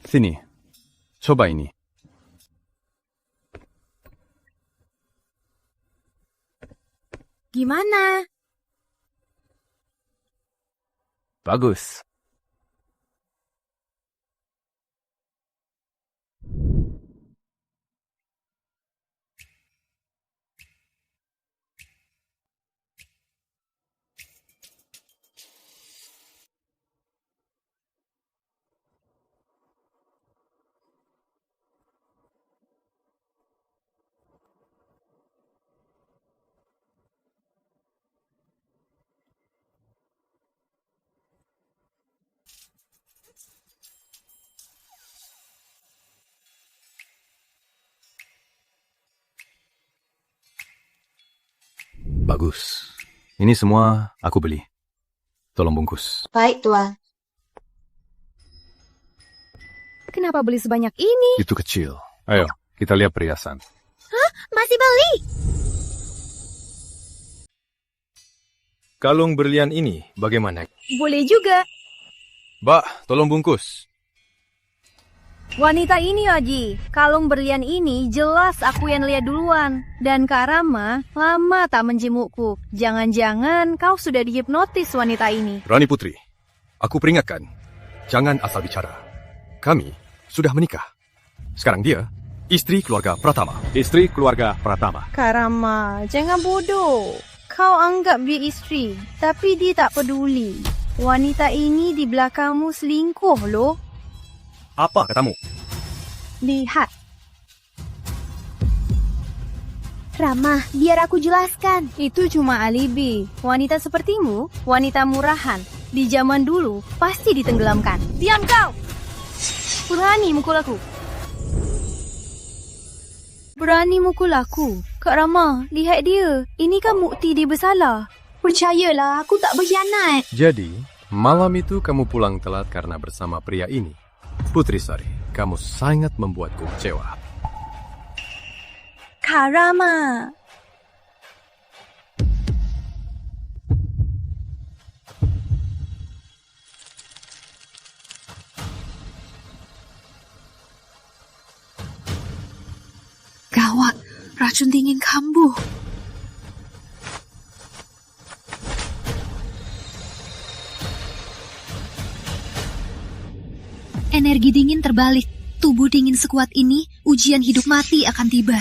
Sini, coba ini. Gimana? Bagus. Bagus. Ini semua aku beli. Tolong bungkus. Baik, Tuan. Kenapa beli sebanyak ini? Itu kecil. Ayo, kita lihat perhiasan. Hah? Masih beli? Kalung berlian ini bagaimana? Boleh juga. Mbak, tolong bungkus. Wanita ini, Oji. Kalung berlian ini jelas aku yang lihat duluan. Dan Kak Rama lama tak menjemukku. Jangan-jangan kau sudah dihipnotis wanita ini. Rani Putri, aku peringatkan. Jangan asal bicara. Kami sudah menikah. Sekarang dia istri keluarga Pratama. Istri keluarga Pratama. Kak Rama, jangan bodoh. Kau anggap dia istri, tapi dia tak peduli. Wanita ini di belakangmu selingkuh loh. Apa katamu? Lihat. Rama, biar aku jelaskan. Itu cuma alibi. Wanita sepertimu, wanita murahan. Di zaman dulu, pasti ditenggelamkan. Diam kau! Berani mukul aku. Berani mukul aku. Kak Rama, lihat dia. Ini kan bukti dia bersalah. Percayalah, aku tak berkhianat. Jadi, malam itu kamu pulang telat karena bersama pria ini. Putri Sari, kamu sangat membuatku kecewa. Kak Rama. Gawat, racun dingin kambuh. Energi dingin terbalik. Tubuh dingin sekuat ini, ujian hidup mati akan tiba.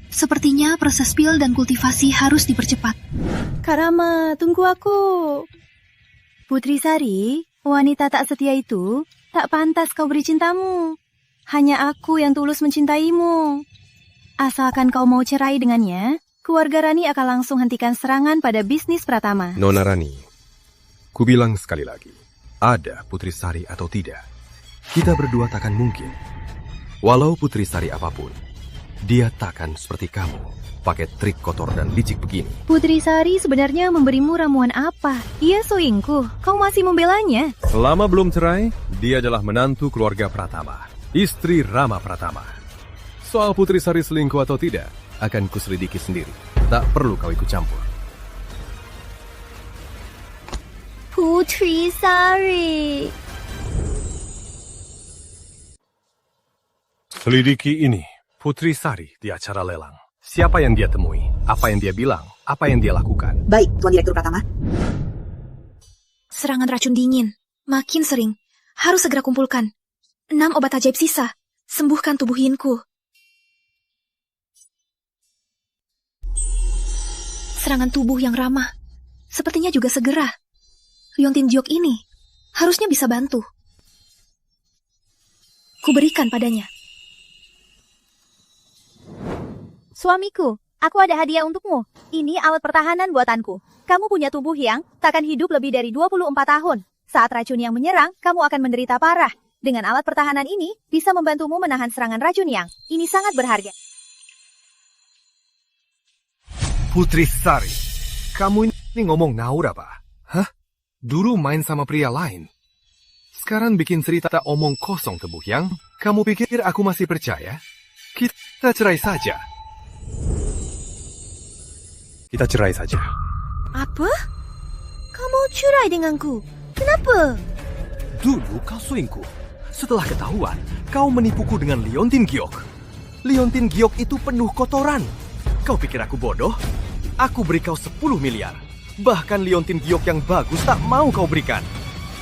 Sepertinya proses pil dan kultivasi harus dipercepat. Kak Rama, tunggu aku. Putri Sari, wanita tak setia itu tak pantas kau beri cintamu. Hanya aku yang tulus mencintaimu. Asalkan kau mau cerai dengannya, keluarga Rani akan langsung hentikan serangan pada bisnis Pratama. Nona Rani, kubilang sekali lagi, ada Putri Sari atau tidak, kita berdua takkan mungkin. Walau Putri Sari apapun, dia takkan seperti kamu, pakai trik kotor dan licik begini. Putri Sari sebenarnya memberimu ramuan apa? Ia selingkuh, kau masih membelanya? Selama belum cerai, dia adalah menantu keluarga Pratama, istri Rama Pratama. Soal Putri Sari selingkuh atau tidak, akan kuselidiki sendiri. Tak perlu kau ikut campur. Putri Sari. Selidiki ini, Putri Sari di acara lelang. Siapa yang dia temui? Apa yang dia bilang? Apa yang dia lakukan? Baik, Tuan Direktur Pratama. Serangan racun dingin. Makin sering. Harus segera kumpulkan. 6 obat ajaib sisa. Sembuhkan tubuh Yinku. Serangan tubuh yang ramah. Sepertinya juga segera. Liontin Giok ini harusnya bisa bantu. Kuberikan padanya. Suamiku, aku ada hadiah untukmu. Ini alat pertahanan buatanku. Kamu punya tubuh yang takkan hidup lebih dari 24 tahun. Saat racun yang menyerang, kamu akan menderita parah. Dengan alat pertahanan ini, bisa membantumu menahan serangan racun yang. Ini sangat berharga. Putri Sari, kamu ini ngomong ngawur apa? Hah? Dulu main sama pria lain. Sekarang bikin cerita omong kosong Tebuh Yang. Kamu pikir aku masih percaya? Kita cerai saja. Kita cerai saja. Apa? Kamu cerai denganku? Kenapa? Dulu kau selingkuh. Setelah ketahuan, kau menipuku dengan Liontin Giok. Liontin Giok itu penuh kotoran. Kau pikir aku bodoh? Aku beri kau 10 miliar. Bahkan Liontin Giok yang bagus tak mau kau berikan.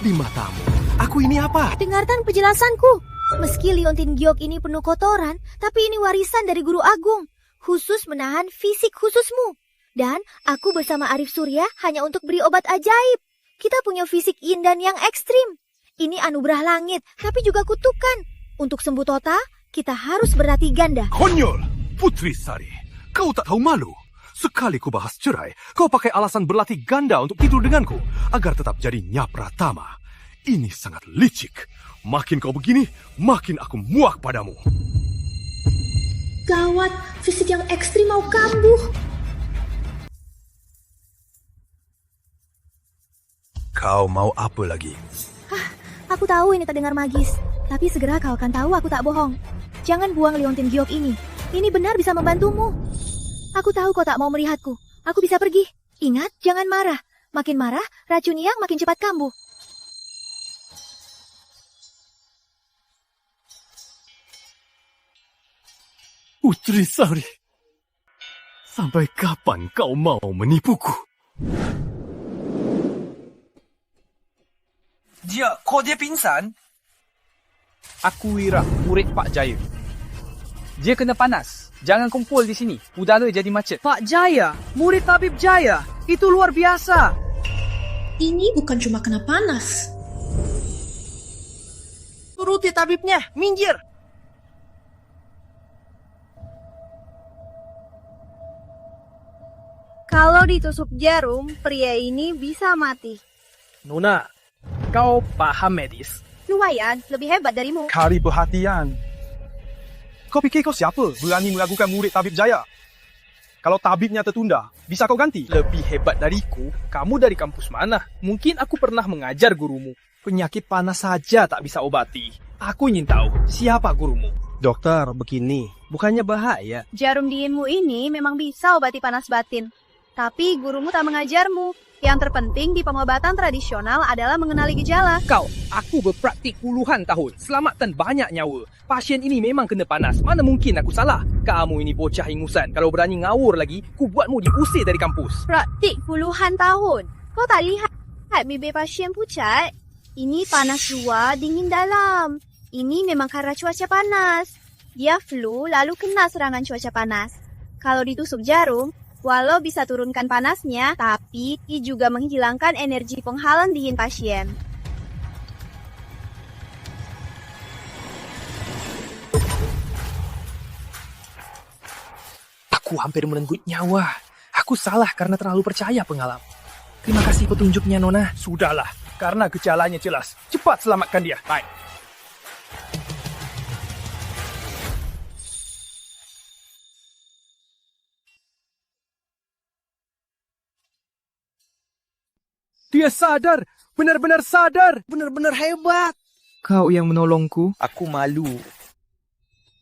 Di matamu, aku ini apa? Dengarkan penjelasanku. Meski Liontin Giok ini penuh kotoran, tapi ini warisan dari Guru Agung. Khusus menahan fisik khususmu. Dan aku bersama Arif Surya hanya untuk beri obat ajaib. Kita punya fisik yin dan yang ekstrim. Ini anugerah langit, tapi juga kutukan. Untuk sembuh total, kita harus berlatih ganda. Konyol! Putri Sari, kau tak tahu malu. Sekali ku bahas cerai, kau pakai alasan berlatih ganda untuk tidur denganku, agar tetap jadi Nya Pratama. Ini sangat licik. Makin kau begini, makin aku muak padamu. Gawat, fisik yang ekstrim mau kambuh. Kau mau apa lagi? Aku tahu ini terdengar magis, tapi segera kau akan tahu aku tak bohong. Jangan buang Liontin Giok ini. Ini benar bisa membantumu. Aku tahu kau tak mau melihatku. Aku bisa pergi. Ingat, jangan marah. Makin marah, racun yang makin cepat kambuh. Putri Sari, sampai kapan kau mau menipuku? Kok dia pingsan? Aku Wira, murid Pak Jaya. Dia kena panas. Jangan kumpul di sini. Udara jadi macet. Pak Jaya, murid Tabib Jaya. Itu luar biasa. Ini bukan cuma kena panas. Turuti tabibnya, minggir. Kalau ditusuk jarum, pria ini bisa mati. Nona, kau paham medis? Lumayan, lebih hebat darimu. Kali perhatian. Kau fikir kau siapa berani meragukan murid tabib Jaya? Kalau tabibnya tertunda, bisa kau ganti? Lebih hebat dariku, kamu dari kampus mana? Mungkin aku pernah mengajar gurumu. Penyakit panas saja tak bisa obati. Aku ingin tahu, siapa gurumu? Dokter, begini, bukannya bahaya. Jarum diinmu ini memang bisa obati panas batin. Tapi gurumu tak mengajarmu. Yang terpenting di pengobatan tradisional adalah mengenali gejala. Aku berpraktik puluhan tahun, selamatkan banyak nyawa. Pasien ini memang kena panas, mana mungkin aku salah? Kamu ini bocah ingusan, kalau berani ngawur lagi, ku buatmu diusir dari kampus. Praktik puluhan tahun? Kau tak lihat bibir pasien pucat? Ini panas luar, dingin dalam. Ini memang karena cuaca panas. Dia flu lalu kena serangan cuaca panas. Kalau ditusuk jarum, walau bisa turunkan panasnya, tapi juga menghilangkan energi penghalang dingin pasien. Aku hampir merenggut nyawa. Aku salah karena terlalu percaya pengalaman. Terima kasih petunjuknya, Nona. Sudahlah, karena gejalanya jelas. Cepat selamatkan dia. Baik. Dia sadar, benar-benar sadar, benar-benar hebat. Kau yang menolongku? Aku malu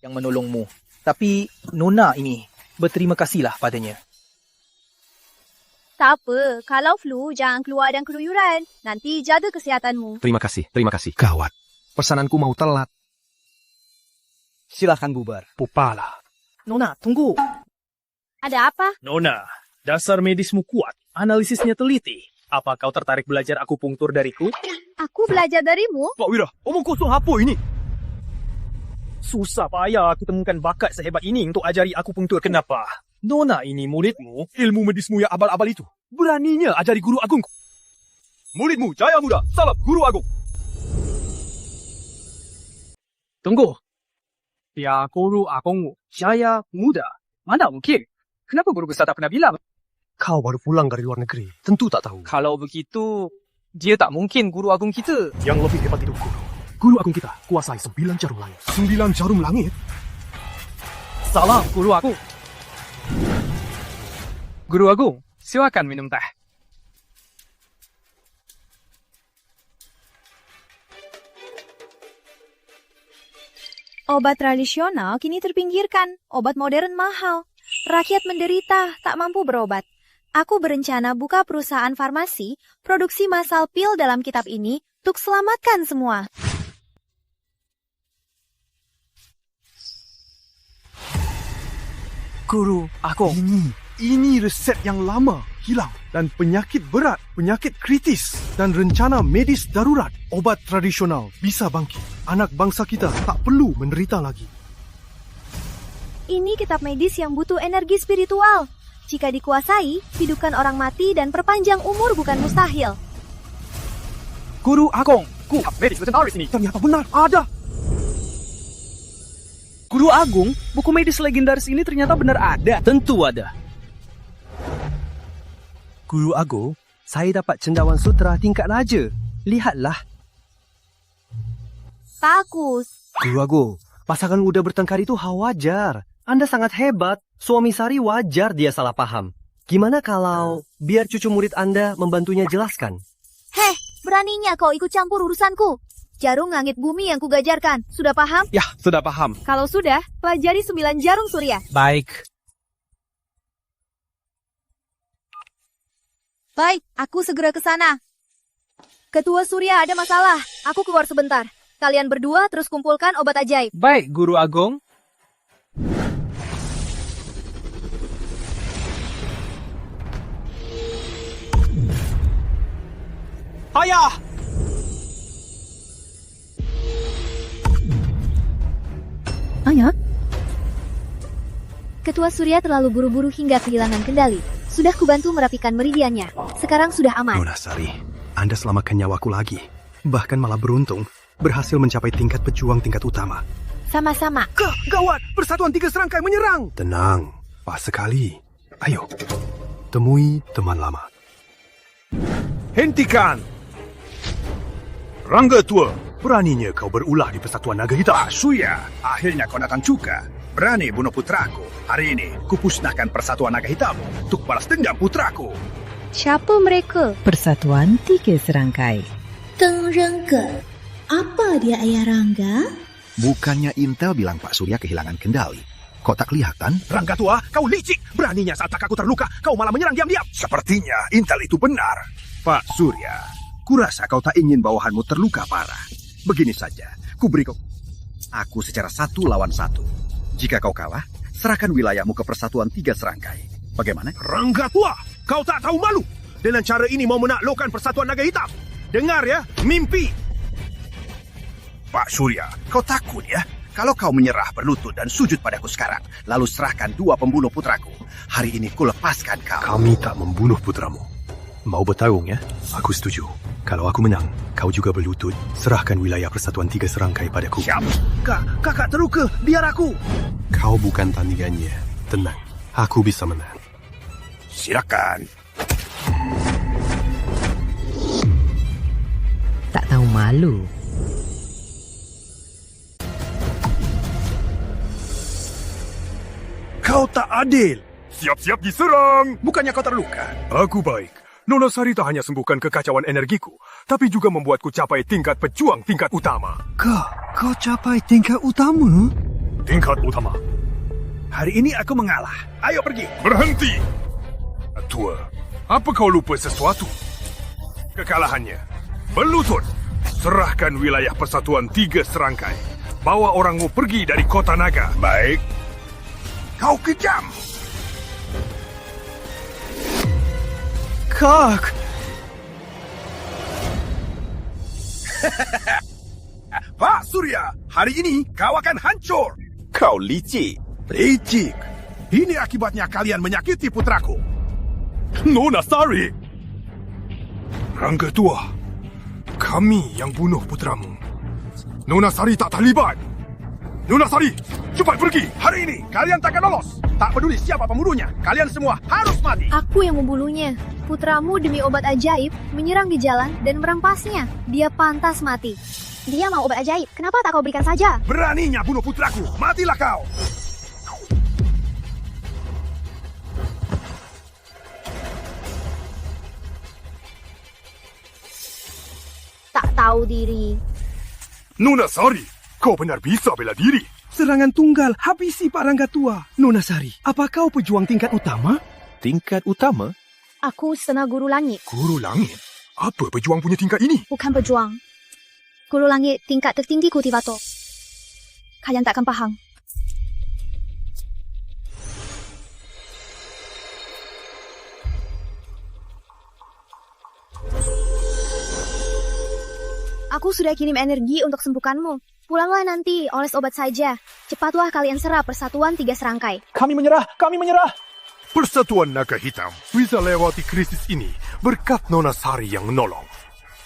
yang menolongmu. Tapi Nona ini, berterima kasihlah padanya. Tak apa, kalau flu jangan keluar dan keluyuran. Nanti jaga kesehatanmu. Terima kasih. Gawat, pesananku mau telat. Silahkan bubar. Pupala. Nona, tunggu. Ada apa? Nona, dasar medismu kuat, analisisnya teliti. Apa kau tertarik belajar akupunktur dariku? Aku belajar darimu? Pak Wira, omong kosong apa ini? Susah payah aku temukan bakat sehebat ini untuk ajari akupunktur. Kenapa? Nona ini muridmu, ilmu medismu yang abal-abal itu. Beraninya ajari guru agungku. Muridmu, Jaya Muda, salap guru agung. Tunggu. Ya, guru agungmu, Jaya Muda. Mana mungkin? Kenapa guru besar tak pernah bilang? Kau baru pulang dari luar negeri, tentu tak tahu. Kalau begitu, dia tak mungkin guru agung kita. Yang lebih hebat itu guru. Guru agung kita kuasai 9 jarum langit. 9 jarum langit? Salam, guru agung. Guru agung, silakan minum teh. Obat tradisional kini terpinggirkan. Obat modern mahal. Rakyat menderita, tak mampu berobat. Aku berencana buka perusahaan farmasi, produksi massal pil dalam kitab ini, untuk selamatkan semua. Guru, ini resep yang lama, hilang. Dan penyakit berat, penyakit kritis. Dan rencana medis darurat. Obat tradisional bisa bangkit. Anak bangsa kita tak perlu menderita lagi. Ini kitab medis yang butuh energi spiritual. Jika dikuasai, hidupkan orang mati dan perpanjang umur bukan mustahil. Guru Agung, kitab medis legendaris ini ternyata benar ada. Guru Agung, buku medis legendaris ini ternyata benar ada. Tentu ada. Guru Agung, saya dapat cendawan sutra tingkat raja. Lihatlah. Bagus. Guru Agung, pasangan muda bertengkar itu wajar. Anda sangat hebat. Suami Sari wajar dia salah paham. Gimana kalau biar cucu murid Anda membantunya jelaskan? Heh, beraninya kau ikut campur urusanku. Jarum langit bumi yang kugajarkan. Sudah paham? Ya, sudah paham. Kalau sudah, pelajari 9 jarum surya. Baik. Baik, aku segera ke sana. Ketua Surya ada masalah. Aku keluar sebentar. Kalian berdua terus kumpulkan obat ajaib. Baik, Guru Agung. Ayah! Ayah? Ketua Surya terlalu buru-buru hingga kehilangan kendali. Sudah kubantu merapikan meridiannya. Sekarang sudah aman. Nona Sari, Anda selamatkan nyawaku lagi. Bahkan malah beruntung berhasil mencapai tingkat pejuang tingkat utama. Sama-sama. Gawat! Persatuan 3 serangkai menyerang! Tenang, pas sekali. Ayo, temui teman lama. Hentikan! Rangga tua, beraninya kau berulah di Persatuan Naga Hitam. Surya, akhirnya kau datang juga. berani bunuh putraku. Hari ini, kupusnahkan Persatuan Naga Hitam untuk balas dendam putraku. Siapa mereka? Persatuan 3 Serangkai. Teng Rangga. Apa dia Ayah Rangga? Bukannya Intel bilang Pak Surya kehilangan kendali. Kok tak kelihatan? Rangga tua, kau licik. Beraninya saat kakakku terluka, kau malah menyerang diam-diam. Sepertinya Intel itu benar. Pak Surya, kurasa kau tak ingin bawahanmu terluka parah. Begini saja, ku beri kau aku secara 1 lawan 1. Jika kau kalah, serahkan wilayahmu ke Persatuan 3 Serangkai. Bagaimana? Rangga tua, kau tak tahu malu. Dengan cara ini mau menaklukkan Persatuan Naga Hitam. Dengar ya, mimpi. Pak Surya, kau takut ya? Kalau kau menyerah berlutut dan sujud padaku sekarang, lalu serahkan 2 pembunuh putraku. Hari ini ku lepaskan kau. Kami tak membunuh putramu. Mau bertarung ya? Aku setuju. Kalau aku menang, kau juga berlutut. Serahkan wilayah Persatuan 3 Serangkai padaku. Siap. Kakak terluka, biar aku. Kau bukan tandingannya. Tenang, aku bisa menang. Silakan. Tak tahu malu. Kau tak adil. Siap-siap diserang. Bukannya kau terluka? Aku baik. Nona Sari tak hanya sembuhkan kekacauan energiku, tapi juga membuatku capai tingkat pejuang tingkat utama. Kau capai tingkat utama? Tingkat utama. Hari ini aku mengalah. Ayo pergi. Berhenti. Tua, apa kau lupa sesuatu? Kekalahannya. Berlutut. Serahkan wilayah Persatuan 3 Serangkai. Bawa orangmu pergi dari Kota Naga. Baik. Kau kejam. Kak. Pak Surya, hari ini kau akan hancur. Kau licik. Licik. Ini akibatnya kalian menyakiti putraku. Nona Sari. Rangga tua, kami yang bunuh putramu. Nona Sari tak terlibat. Nona Sari, cepat pergi. Hari ini kalian takkan lolos. Tak peduli siapa pembunuhnya, kalian semua harus mati. Aku yang membunuhnya. Putramu demi obat ajaib menyerang di jalan dan merempasnya. Dia pantas mati. Dia mau obat ajaib, kenapa tak kau berikan saja? Beraninya bunuh putraku, matilah kau. Tak tahu diri. Nona Sari, kau benar bisa bela diri. Serangan tunggal, habisi Pak Rangga tua. Nona Sari, apa kau pejuang tingkat utama? Tingkat utama? Aku setengah guru langit. Guru langit? Apa pejuang punya tingkat ini? Bukan pejuang. Guru langit tingkat tertinggi kultivator. Kalian takkan faham. Aku sudah kirim energi untuk sembuhkanmu. Pulanglah nanti, oles obat saja. Cepatlah kalian serah Persatuan 3 Serangkai. Kami menyerah, kami menyerah. Persatuan Naga Hitam bisa lewati krisis ini berkat Nona Sari yang menolong.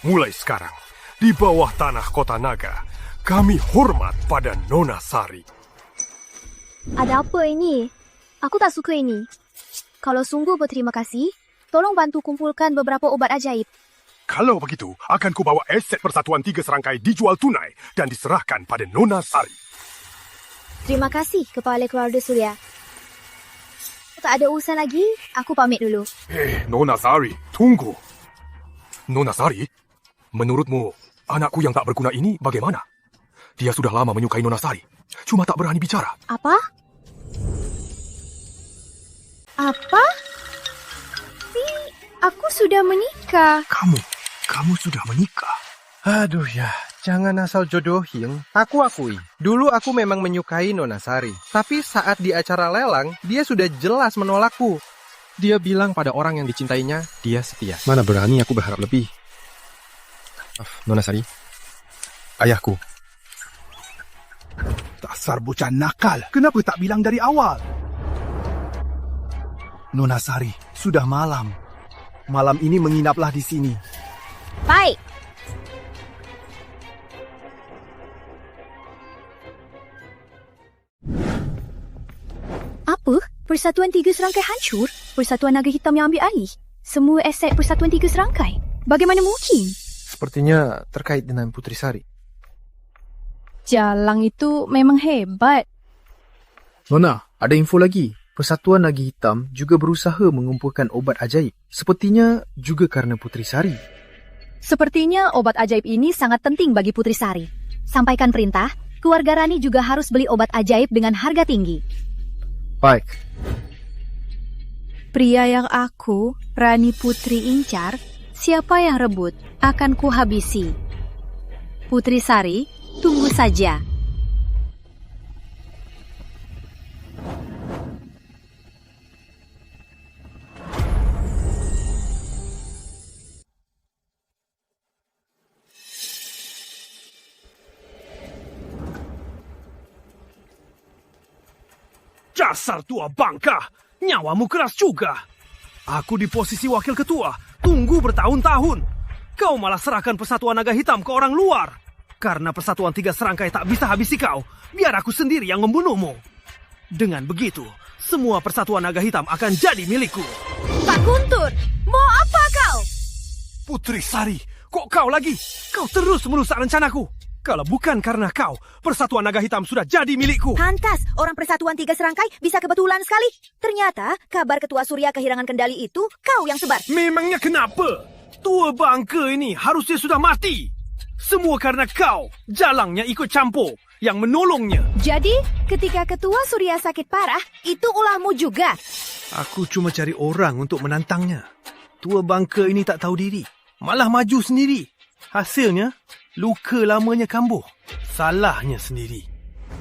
Mulai sekarang, di bawah tanah Kota Naga, kami hormat pada Nona Sari. Ada apa ini? Aku tak suka ini. Kalau sungguh berterima kasih, tolong bantu kumpulkan beberapa obat ajaib. Kalau begitu, akan kubawa aset Persatuan 3 Serangkai dijual tunai dan diserahkan pada Nona Sari. Terima kasih, Kepala Keluarga Surya. Tak ada urusan lagi, aku pamit dulu. Nona Sari, tunggu. Nona Sari, menurutmu, anakku yang tak berguna ini bagaimana? Dia sudah lama menyukai Nona Sari, cuma tak berani bicara. Apa? Apa? Aku sudah menikah. Kamu sudah menikah? Aduh ya, jangan asal jodohin. Aku akui, dulu aku memang menyukai Nona Sari. Tapi saat di acara lelang, dia sudah jelas menolakku. Dia bilang pada orang yang dicintainya, dia setia. Mana berani aku berharap lebih. Nona Sari, ayahku. Dasar bocah nakal, kenapa tak bilang dari awal? Nona Sari, sudah malam. Malam ini menginaplah di sini. Baik. Apa? Persatuan 3 Serangkai hancur? Persatuan Naga Hitam yang ambil alih? Semua aset Persatuan 3 Serangkai? Bagaimana mungkin? Sepertinya terkait dengan Putri Sari. Jalang itu memang hebat. Nona, ada info lagi. Persatuan Naga Hitam juga berusaha mengumpulkan obat ajaib. Sepertinya juga karena Putri Sari. Sepertinya obat ajaib ini sangat penting bagi Putri Sari. Sampaikan perintah, keluarga Rani juga harus beli obat ajaib dengan harga tinggi. Baik. Pria yang aku, Rani Putri incar, siapa yang rebut, akan kuhabisi. Putri Sari, tunggu saja. Dasar tua bangka, nyawamu keras juga. Aku di posisi wakil ketua, tunggu bertahun-tahun. Kau malah serahkan Persatuan Naga Hitam ke orang luar. Karena Persatuan 3 Serangkai tak bisa habisi kau, biar aku sendiri yang membunuhmu. Dengan begitu, semua Persatuan Naga Hitam akan jadi milikku. Pak Guntur, mau apa kau? Putri Sari, kok kau lagi? Kau terus merusak rencanaku. Kalau bukan karena kau, Persatuan Naga Hitam sudah jadi milikku. Pantas, orang Persatuan 3 Serangkai bisa kebetulan sekali. Ternyata, kabar Ketua Surya kehilangan kendali itu kau yang sebar. Memangnya kenapa? Tua bangka ini harusnya sudah mati. Semua karena kau, jalangnya ikut campur, yang menolongnya. Jadi, ketika Ketua Surya sakit parah, itu ulahmu juga? Aku cuma cari orang untuk menantangnya. Tua bangka ini tak tahu diri, malah maju sendiri. Hasilnya, luka lamanya kambuh. Salahnya sendiri.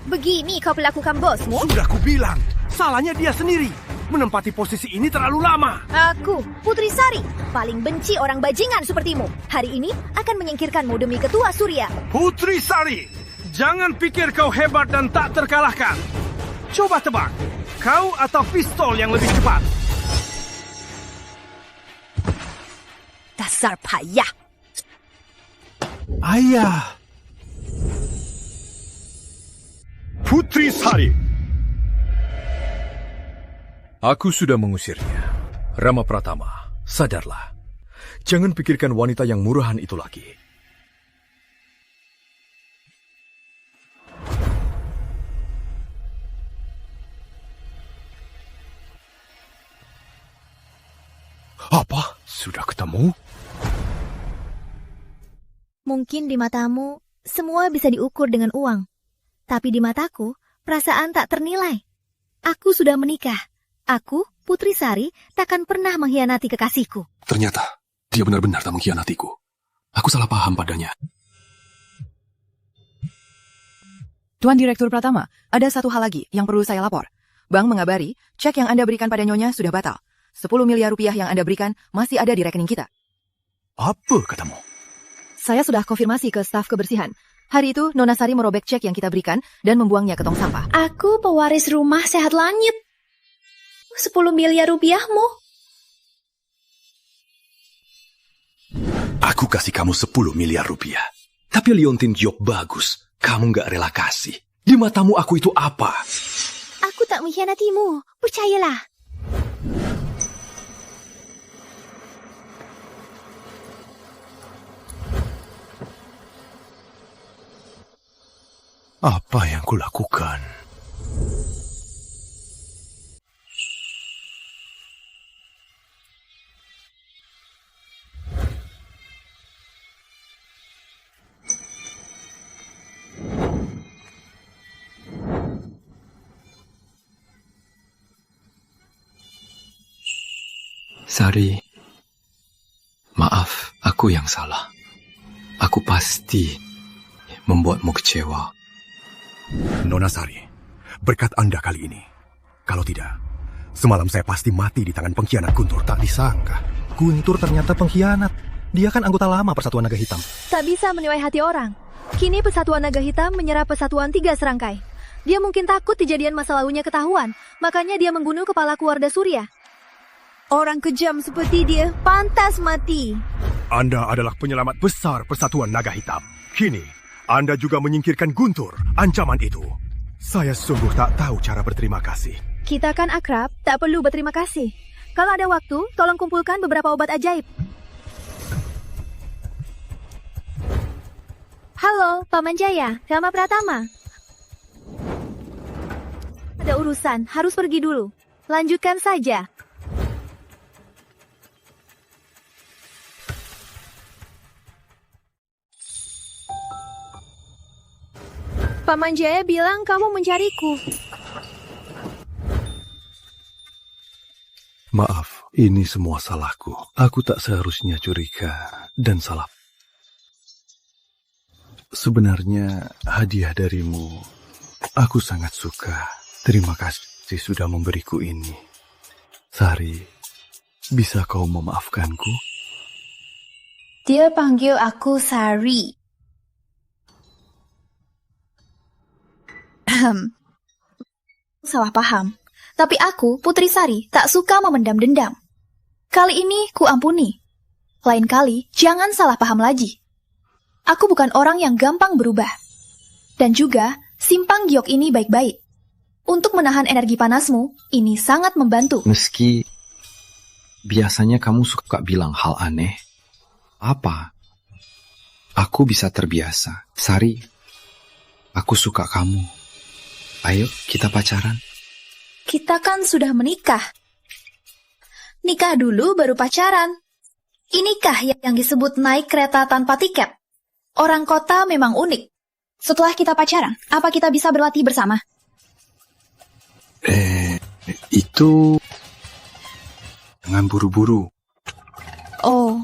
Begini kau perlakukan bosmu? Sudah ku bilang, salahnya dia sendiri. Menempati posisi ini terlalu lama. Aku, Putri Sari, paling benci orang bajingan sepertimu. Hari ini akan menyingkirkanmu demi Ketua Surya. Putri Sari, jangan pikir kau hebat dan tak terkalahkan. Coba tebak, kau atau pistol yang lebih cepat? Dasar payah. Ayah. Putri Sari. Aku sudah mengusirnya. Rama Pratama, sadarlah. Jangan pikirkan wanita yang murahan itu lagi. Apa? Sudah ketemu? Mungkin di matamu, semua bisa diukur dengan uang. Tapi di mataku, perasaan tak ternilai. Aku sudah menikah. Aku, Putri Sari, takkan pernah mengkhianati kekasihku. Ternyata, dia benar-benar tak mengkhianatiku. Aku salah paham padanya. Tuan Direktur Pratama, ada satu hal lagi yang perlu saya lapor. Bank mengabari, cek yang Anda berikan pada Nyonya sudah batal. 10 miliar rupiah yang Anda berikan masih ada di rekening kita. Apa katamu? Saya sudah konfirmasi ke staf kebersihan. Hari itu, Nona Sari merobek cek yang kita berikan dan membuangnya ke tong sampah. Aku pewaris rumah Sehat Langit. 10 miliar rupiahmu. Aku kasih kamu 10 miliar rupiah. Tapi Leontin Giok bagus. Kamu gak rela kasih. Di matamu aku itu apa? Aku tak mengkhianatimu. Percayalah. Apa yang kulakukan? Sari, maaf, aku yang salah. Aku pasti membuatmu kecewa. Nona Sari, berkat Anda kali ini. Kalau tidak, semalam saya pasti mati di tangan pengkhianat Guntur. Tak disangka, Guntur ternyata pengkhianat. Dia kan anggota lama Persatuan Naga Hitam. Tak bisa menyuai hati orang. Kini Persatuan Naga Hitam menyerah Persatuan 3 Serangkai. Dia mungkin takut kejadian masa lalunya ketahuan, makanya dia membunuh kepala keluarga Surya. Orang kejam seperti dia pantas mati. Anda adalah penyelamat besar Persatuan Naga Hitam. Kini, Anda juga menyingkirkan Guntur, ancaman itu. Saya sungguh tak tahu cara berterima kasih. Kita kan akrab, tak perlu berterima kasih. Kalau ada waktu, tolong kumpulkan beberapa obat ajaib. Halo, Paman Jaya, Rama Pratama. Ada urusan, harus pergi dulu. Lanjutkan saja. Paman Jaya bilang kamu mencariku. Maaf, ini semua salahku. Aku tak seharusnya curiga dan salah. Sebenarnya hadiah darimu, aku sangat suka. Terima kasih sudah memberiku ini. Sari, bisa kau memaafkanku? Dia panggil aku Sari. Salah paham. Tapi aku, Putri Sari, tak suka memendam dendam. Kali ini ku ampuni. Lain kali, jangan salah paham lagi. Aku bukan orang yang gampang berubah. Dan juga, simpang giok ini baik-baik. Untuk menahan energi panasmu, ini sangat membantu. Meski biasanya kamu suka bilang hal aneh, apa? Aku bisa terbiasa. Sari, aku suka kamu. Ayo, kita pacaran. Kita kan sudah menikah. Nikah dulu baru pacaran. Inikah yang disebut naik kereta tanpa tiket? Orang kota memang unik. Setelah kita pacaran, apa kita bisa berlatih bersama? Itu jangan buru-buru. Oh,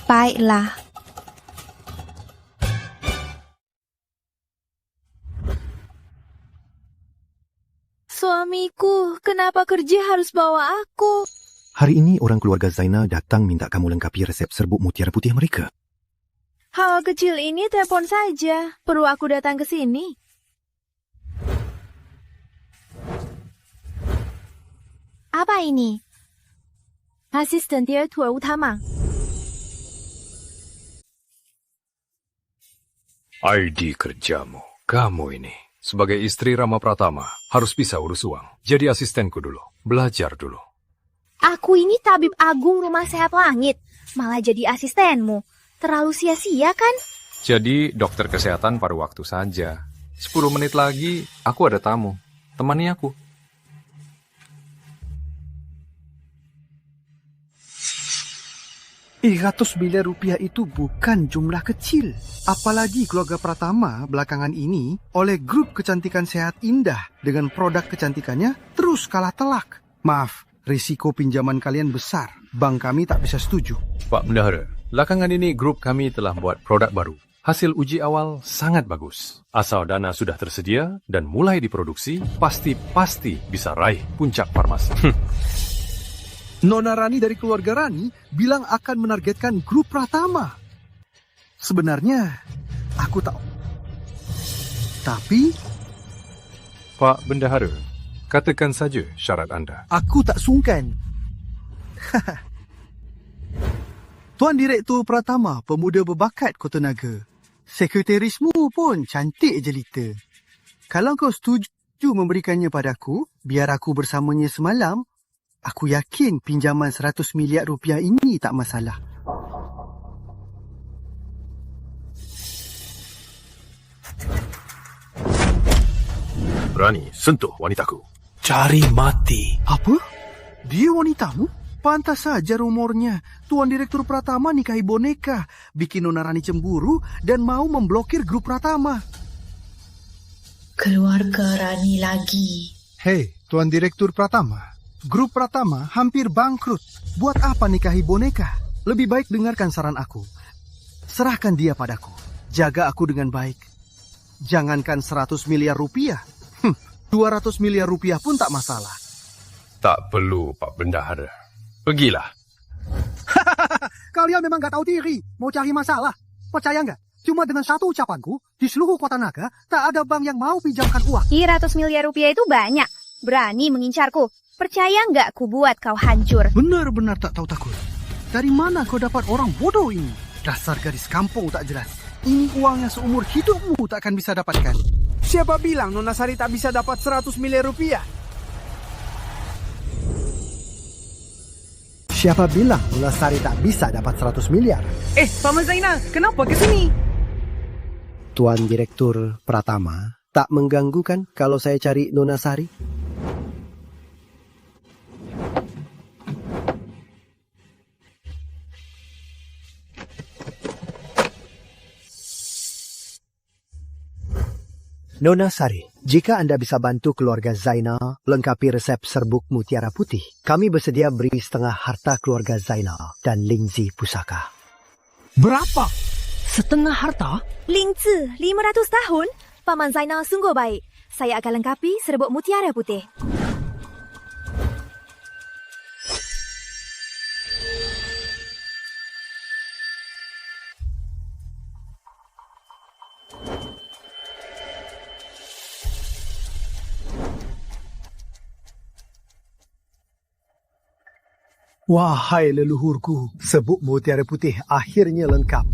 baiklah. Suamiku, kenapa kerja harus bawa aku? Hari ini orang keluarga Zainal datang minta kamu lengkapi resep serbuk mutiara putih mereka. Hal kecil ini telepon saja. Perlu aku datang ke sini? Apa ini? Asisten direktur utama. ID kerjamu, kamu ini. Sebagai istri Rama Pratama, harus bisa urus uang. Jadi asistenku dulu, belajar dulu. Aku ini tabib agung Rumah Sehat Langit, malah jadi asistenmu. Terlalu sia-sia kan? Jadi dokter kesehatan paruh waktu saja. 10 menit lagi, aku ada tamu. Temani aku. Rp100 miliar itu bukan jumlah kecil. Apalagi keluarga Pratama belakangan ini oleh grup kecantikan sehat Indah dengan produk kecantikannya terus kalah telak. Maaf, risiko pinjaman kalian besar. Bank kami tak bisa setuju. Pak Bendahara, belakangan ini grup kami telah buat produk baru. Hasil uji awal sangat bagus. Asal dana sudah tersedia dan mulai diproduksi, pasti bisa raih puncak farmasi. Nona Rani dari keluarga Rani bilang akan menargetkan grup Pratama. Sebenarnya, aku tak... Tapi... Pak Bendahara, katakan saja syarat Anda. Aku tak sungkan. Tuan Direktur Pratama, pemuda berbakat Kota Naga. Sekretarismu pun cantik jelita. Kalau kau setuju memberikannya padaku, biar aku bersamanya semalam, aku yakin pinjaman RM100 miliar ini tak masalah. Berani sentuh wanitaku. Cari mati. Apa? Dia wanitamu? Pantas saja rumornya. Tuan Direktur Pratama nikahi boneka, bikin Nona Rani cemburu dan mau memblokir grup Pratama. Keluarga Rani lagi. Hei, Tuan Direktur Pratama. Grup Pratama hampir bangkrut. Buat apa nikahi boneka? Lebih baik dengarkan saran aku. Serahkan dia padaku. Jaga aku dengan baik. Jangankan RM100 miliar. 200 miliar rupiah pun tak masalah. Tak perlu, Pak Bendahara. Pergilah. Kalian memang gak tahu diri. Mau cari masalah. Percaya nggak? Cuma dengan satu ucapanku, di seluruh Kota Naga, tak ada bank yang mau pinjamkan uang. RM100 miliar itu banyak. Berani mengincarku. Percaya nggak ku buat kau hancur? Benar-benar tak tahu takut. Dari mana kau dapat orang bodoh ini? Dasar gadis kampung tak jelas. Ini uang yang seumur hidupmu tak akan bisa dapatkan. Siapa bilang Nona Sari tak bisa dapat RM100 miliar? Siapa bilang Nona Sari tak bisa dapat 100 miliar? Paman Zainal, kenapa ke sini? Tuan Direktur Pratama tak mengganggu kan kalau saya cari Nona Sari? Nona Sari, jika Anda bisa bantu keluarga Zainal lengkapi resep serbuk mutiara putih, kami bersedia beri setengah harta keluarga Zainal dan Lingzi pusaka. Berapa? Setengah harta? Lingzi, 500 tahun? Paman Zainal sungguh baik. Saya akan lengkapi serbuk mutiara putih. Wahai leluhurku, serbuk mutiara putih akhirnya lengkap.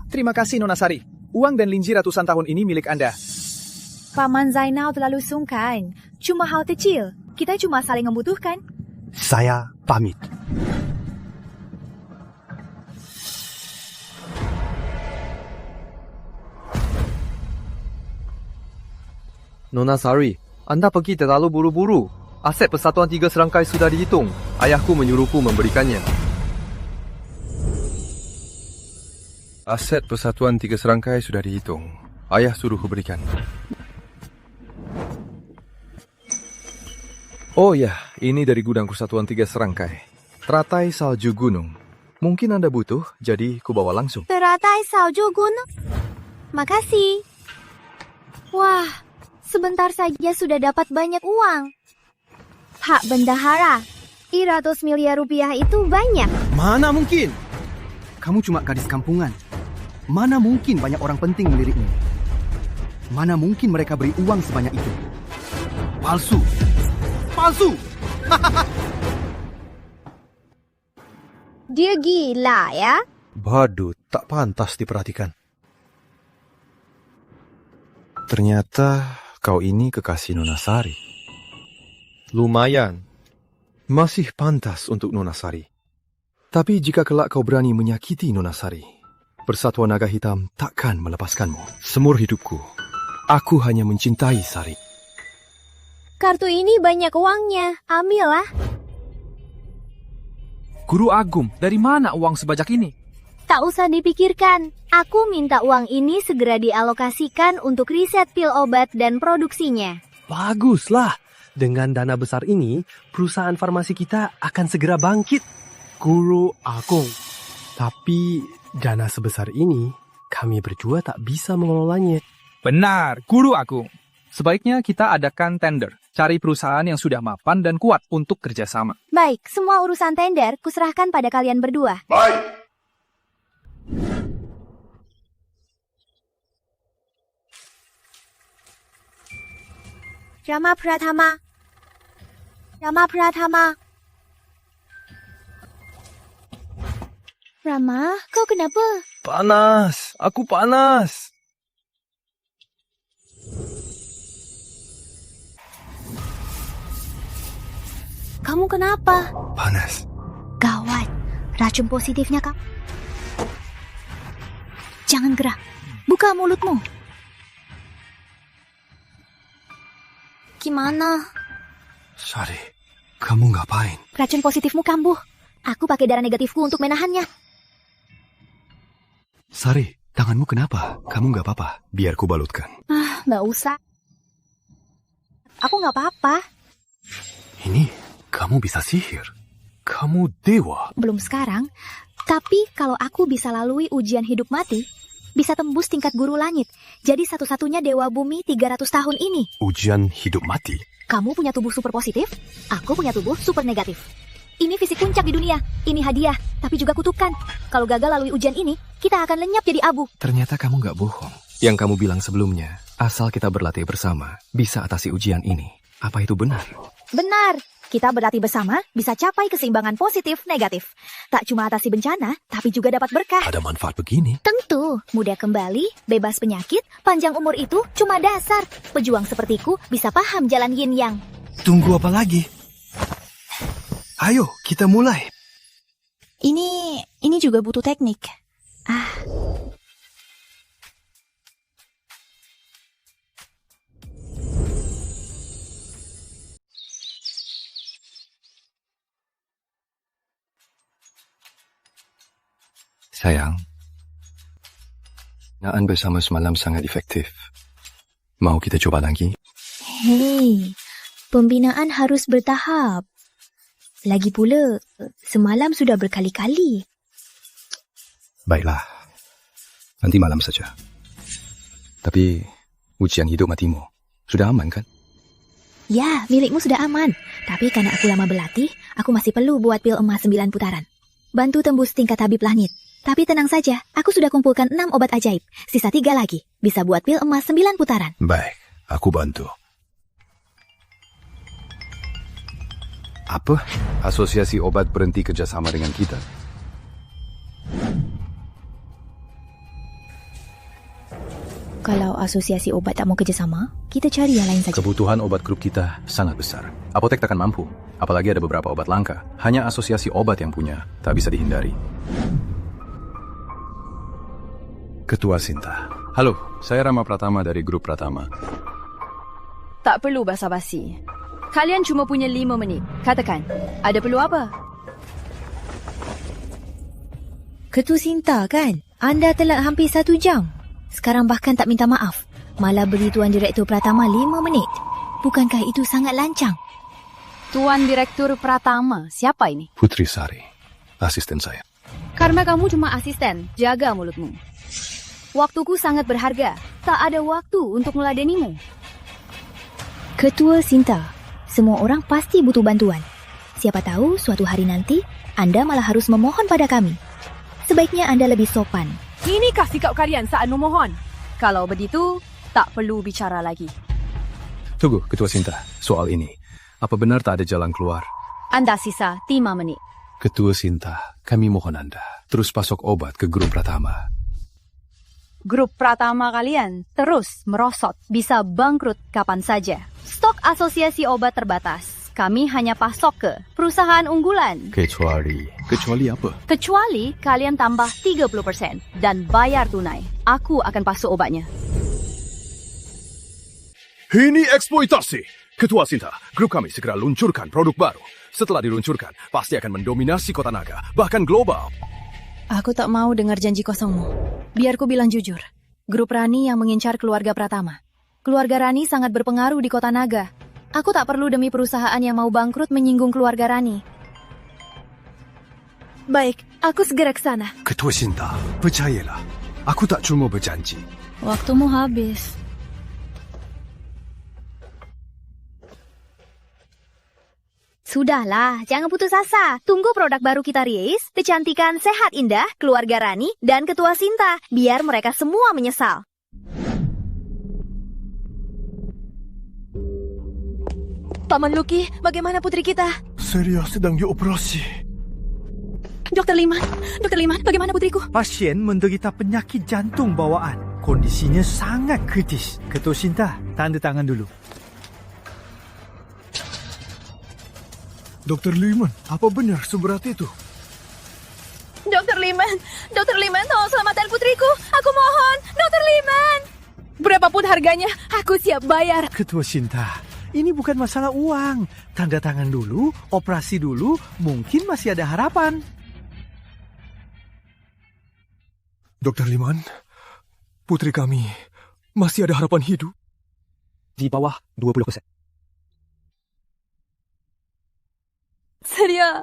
Terima kasih Nona Sari. Uang dan Lingzi ratusan tahun ini milik Anda. Paman Zainal terlalu sungkan. Cuma hal kecil. Kita cuma saling membutuhkan. Saya pamit. Nona Sari, Anda pergi terlalu buru-buru. Aset Persatuan 3 serangkai sudah dihitung. Ayahku menyuruhku memberikannya. Aset Persatuan 3 serangkai sudah dihitung. Ayah suruhku berikan. Oh ya, ini dari gudang Persatuan 3 serangkai. Teratai salju gunung. Mungkin Anda butuh, jadi ku bawa langsung. Teratai salju gunung? Makasih. Wah, sebentar saja sudah dapat banyak uang. Pak Bendahara, 100 miliar rupiah itu banyak. Mana mungkin? Kamu cuma gadis kampungan. Mana mungkin banyak orang penting melirikmu? Mana mungkin mereka beri uang sebanyak itu? Palsu! Palsu! Dia gila ya? Badut, tak pantas diperhatikan. Ternyata kau ini kekasih Nona Sari. Lumayan. Masih pantas untuk Nona Sari. Tapi jika kelak kau berani menyakiti Nona Sari, Persatuan Naga Hitam takkan melepaskanmu. Seumur hidupku, aku hanya mencintai Sari. Kartu ini banyak uangnya. Ambillah. Guru Agung, dari mana uang sebajak ini? Tak usah dipikirkan. Aku minta uang ini segera dialokasikan untuk riset pil obat dan produksinya. Baguslah. Dengan dana besar ini, perusahaan farmasi kita akan segera bangkit. Guru Agung. Tapi dana sebesar ini, kami berdua tak bisa mengelolanya. Benar, Guru Agung. Sebaiknya kita adakan tender. Cari perusahaan yang sudah mapan dan kuat untuk kerjasama. Baik, semua urusan tender kuserahkan pada kalian berdua. Baik. Rama Pratama. Rama Pratama. Rama, kau kenapa? Panas, aku panas. Kamu kenapa? Panas. Gawat, racun positifnya kak. Jangan gerak, buka mulutmu. Gimana? Sari, kamu ngapain? Racun positifmu kambuh. Aku pakai darah negatifku untuk menahannya. Sari, tanganmu kenapa? Kamu nggak apa-apa? Biar ku balutkan. Nggak usah. Aku nggak apa-apa. Ini, kamu bisa sihir. Kamu dewa. Belum sekarang, tapi kalau aku bisa lalui ujian hidup mati, bisa tembus tingkat guru langit. Jadi satu-satunya dewa bumi 300 tahun ini. Ujian hidup mati? Kamu punya tubuh super positif, aku punya tubuh super negatif. Ini fisik puncak di dunia, ini hadiah, tapi juga kutukan. Kalau gagal lalui ujian ini, kita akan lenyap jadi abu. Ternyata kamu nggak bohong. Yang kamu bilang sebelumnya, asal kita berlatih bersama, bisa atasi ujian ini. Apa itu benar? Benar. Kita berlatih bersama bisa capai keseimbangan positif negatif. Tak cuma atasi bencana, tapi juga dapat berkah. Ada manfaat begini? Tentu, mudah kembali, bebas penyakit, panjang umur itu cuma dasar. Pejuang sepertiku bisa paham jalan yin yang. Tunggu apa lagi? Ayo, kita mulai. Ini juga butuh teknik. Sayang, naan bersama semalam sangat efektif. Mau kita coba lagi? Hei, pembinaan harus bertahap. Lagi pula, semalam sudah berkali-kali. Baiklah. Nanti malam saja. Tapi ujian hidup matimu sudah aman kan? Ya, milikmu sudah aman. Tapi karena aku lama berlatih, aku masih perlu buat pil emas 9 putaran. Bantu tembus tingkat tabib langit. Tapi tenang saja, aku sudah kumpulkan 6 obat ajaib. Sisa 3 lagi. Bisa buat pil emas 9 putaran. Baik, aku bantu. Apa? Asosiasi obat berhenti kerjasama dengan kita? Kalau asosiasi obat tak mau kerjasama, kita cari yang lain saja. Kebutuhan obat grup kita sangat besar. Apotek takkan mampu. Apalagi ada beberapa obat langka. Hanya asosiasi obat yang punya. Tak bisa dihindari. Ketua Sinta. Halo, saya Rama Pratama dari grup Pratama. Tak perlu basa-basi. Kalian cuma punya 5 menit. Katakan, ada perlu apa? Ketua Sinta kan? Anda telah hampir 1 jam. Sekarang bahkan tak minta maaf. Malah beri Tuan Direktur Pratama 5 menit. Bukankah itu sangat lancang? Tuan Direktur Pratama, siapa ini? Putri Sari, asisten saya. Karena kamu cuma asisten, jaga mulutmu. Waktuku sangat berharga. Tak ada waktu untuk meladenimu. Ketua Sinta, semua orang pasti butuh bantuan. Siapa tahu suatu hari nanti, Anda malah harus memohon pada kami. Sebaiknya Anda lebih sopan. Inikah sikap kalian saat memohon? Kalau begitu, tak perlu bicara lagi. Tunggu, Ketua Sinta. Soal ini, apa benar tak ada jalan keluar? Anda sisa 5 menit. Ketua Sinta, kami mohon Anda terus pasok obat ke grup Pratama. Grup Pratama kalian terus merosot, bisa bangkrut kapan saja. Stok asosiasi obat terbatas. Kami hanya pasok ke perusahaan unggulan. Kecuali apa? Kecuali kalian tambah 30% dan bayar tunai. Aku akan pasok obatnya. Ini eksploitasi. Ketua Sinta, grup kami segera luncurkan produk baru. Setelah diluncurkan, pasti akan mendominasi Kota Naga, bahkan global. Aku tak mau dengar janji kosongmu. Biar ku bilang jujur. Grup Rani yang mengincar keluarga Pratama. Keluarga Rani sangat berpengaruh di Kota Naga. Aku tak perlu demi perusahaan yang mau bangkrut menyinggung keluarga Rani. Baik, aku segera ke sana. Ketua Sinta, percayalah. Aku tak cuma berjanji. Waktumu habis. Sudahlah, jangan putus asa. Tunggu produk baru kita rilis, kecantikan sehat indah, keluarga Rani, dan Ketua Sinta. Biar mereka semua menyesal. Paman Luki, bagaimana putri kita? Seria sedang dioperasi. Dokter Liman, bagaimana putriku? Pasien menderita penyakit jantung bawaan. Kondisinya sangat kritis. Ketua Sinta, tanda tangan dulu. Dr. Liman, apa benar seberat itu? Dokter Liman, tolong selamatkan putriku. Aku mohon, Dokter Liman. Berapapun harganya, aku siap bayar. Ketua Sinta, ini bukan masalah uang. Tanda tangan dulu, operasi dulu, mungkin masih ada harapan. Dr. Liman, putri kami masih ada harapan hidup. Di bawah 20%. Seria,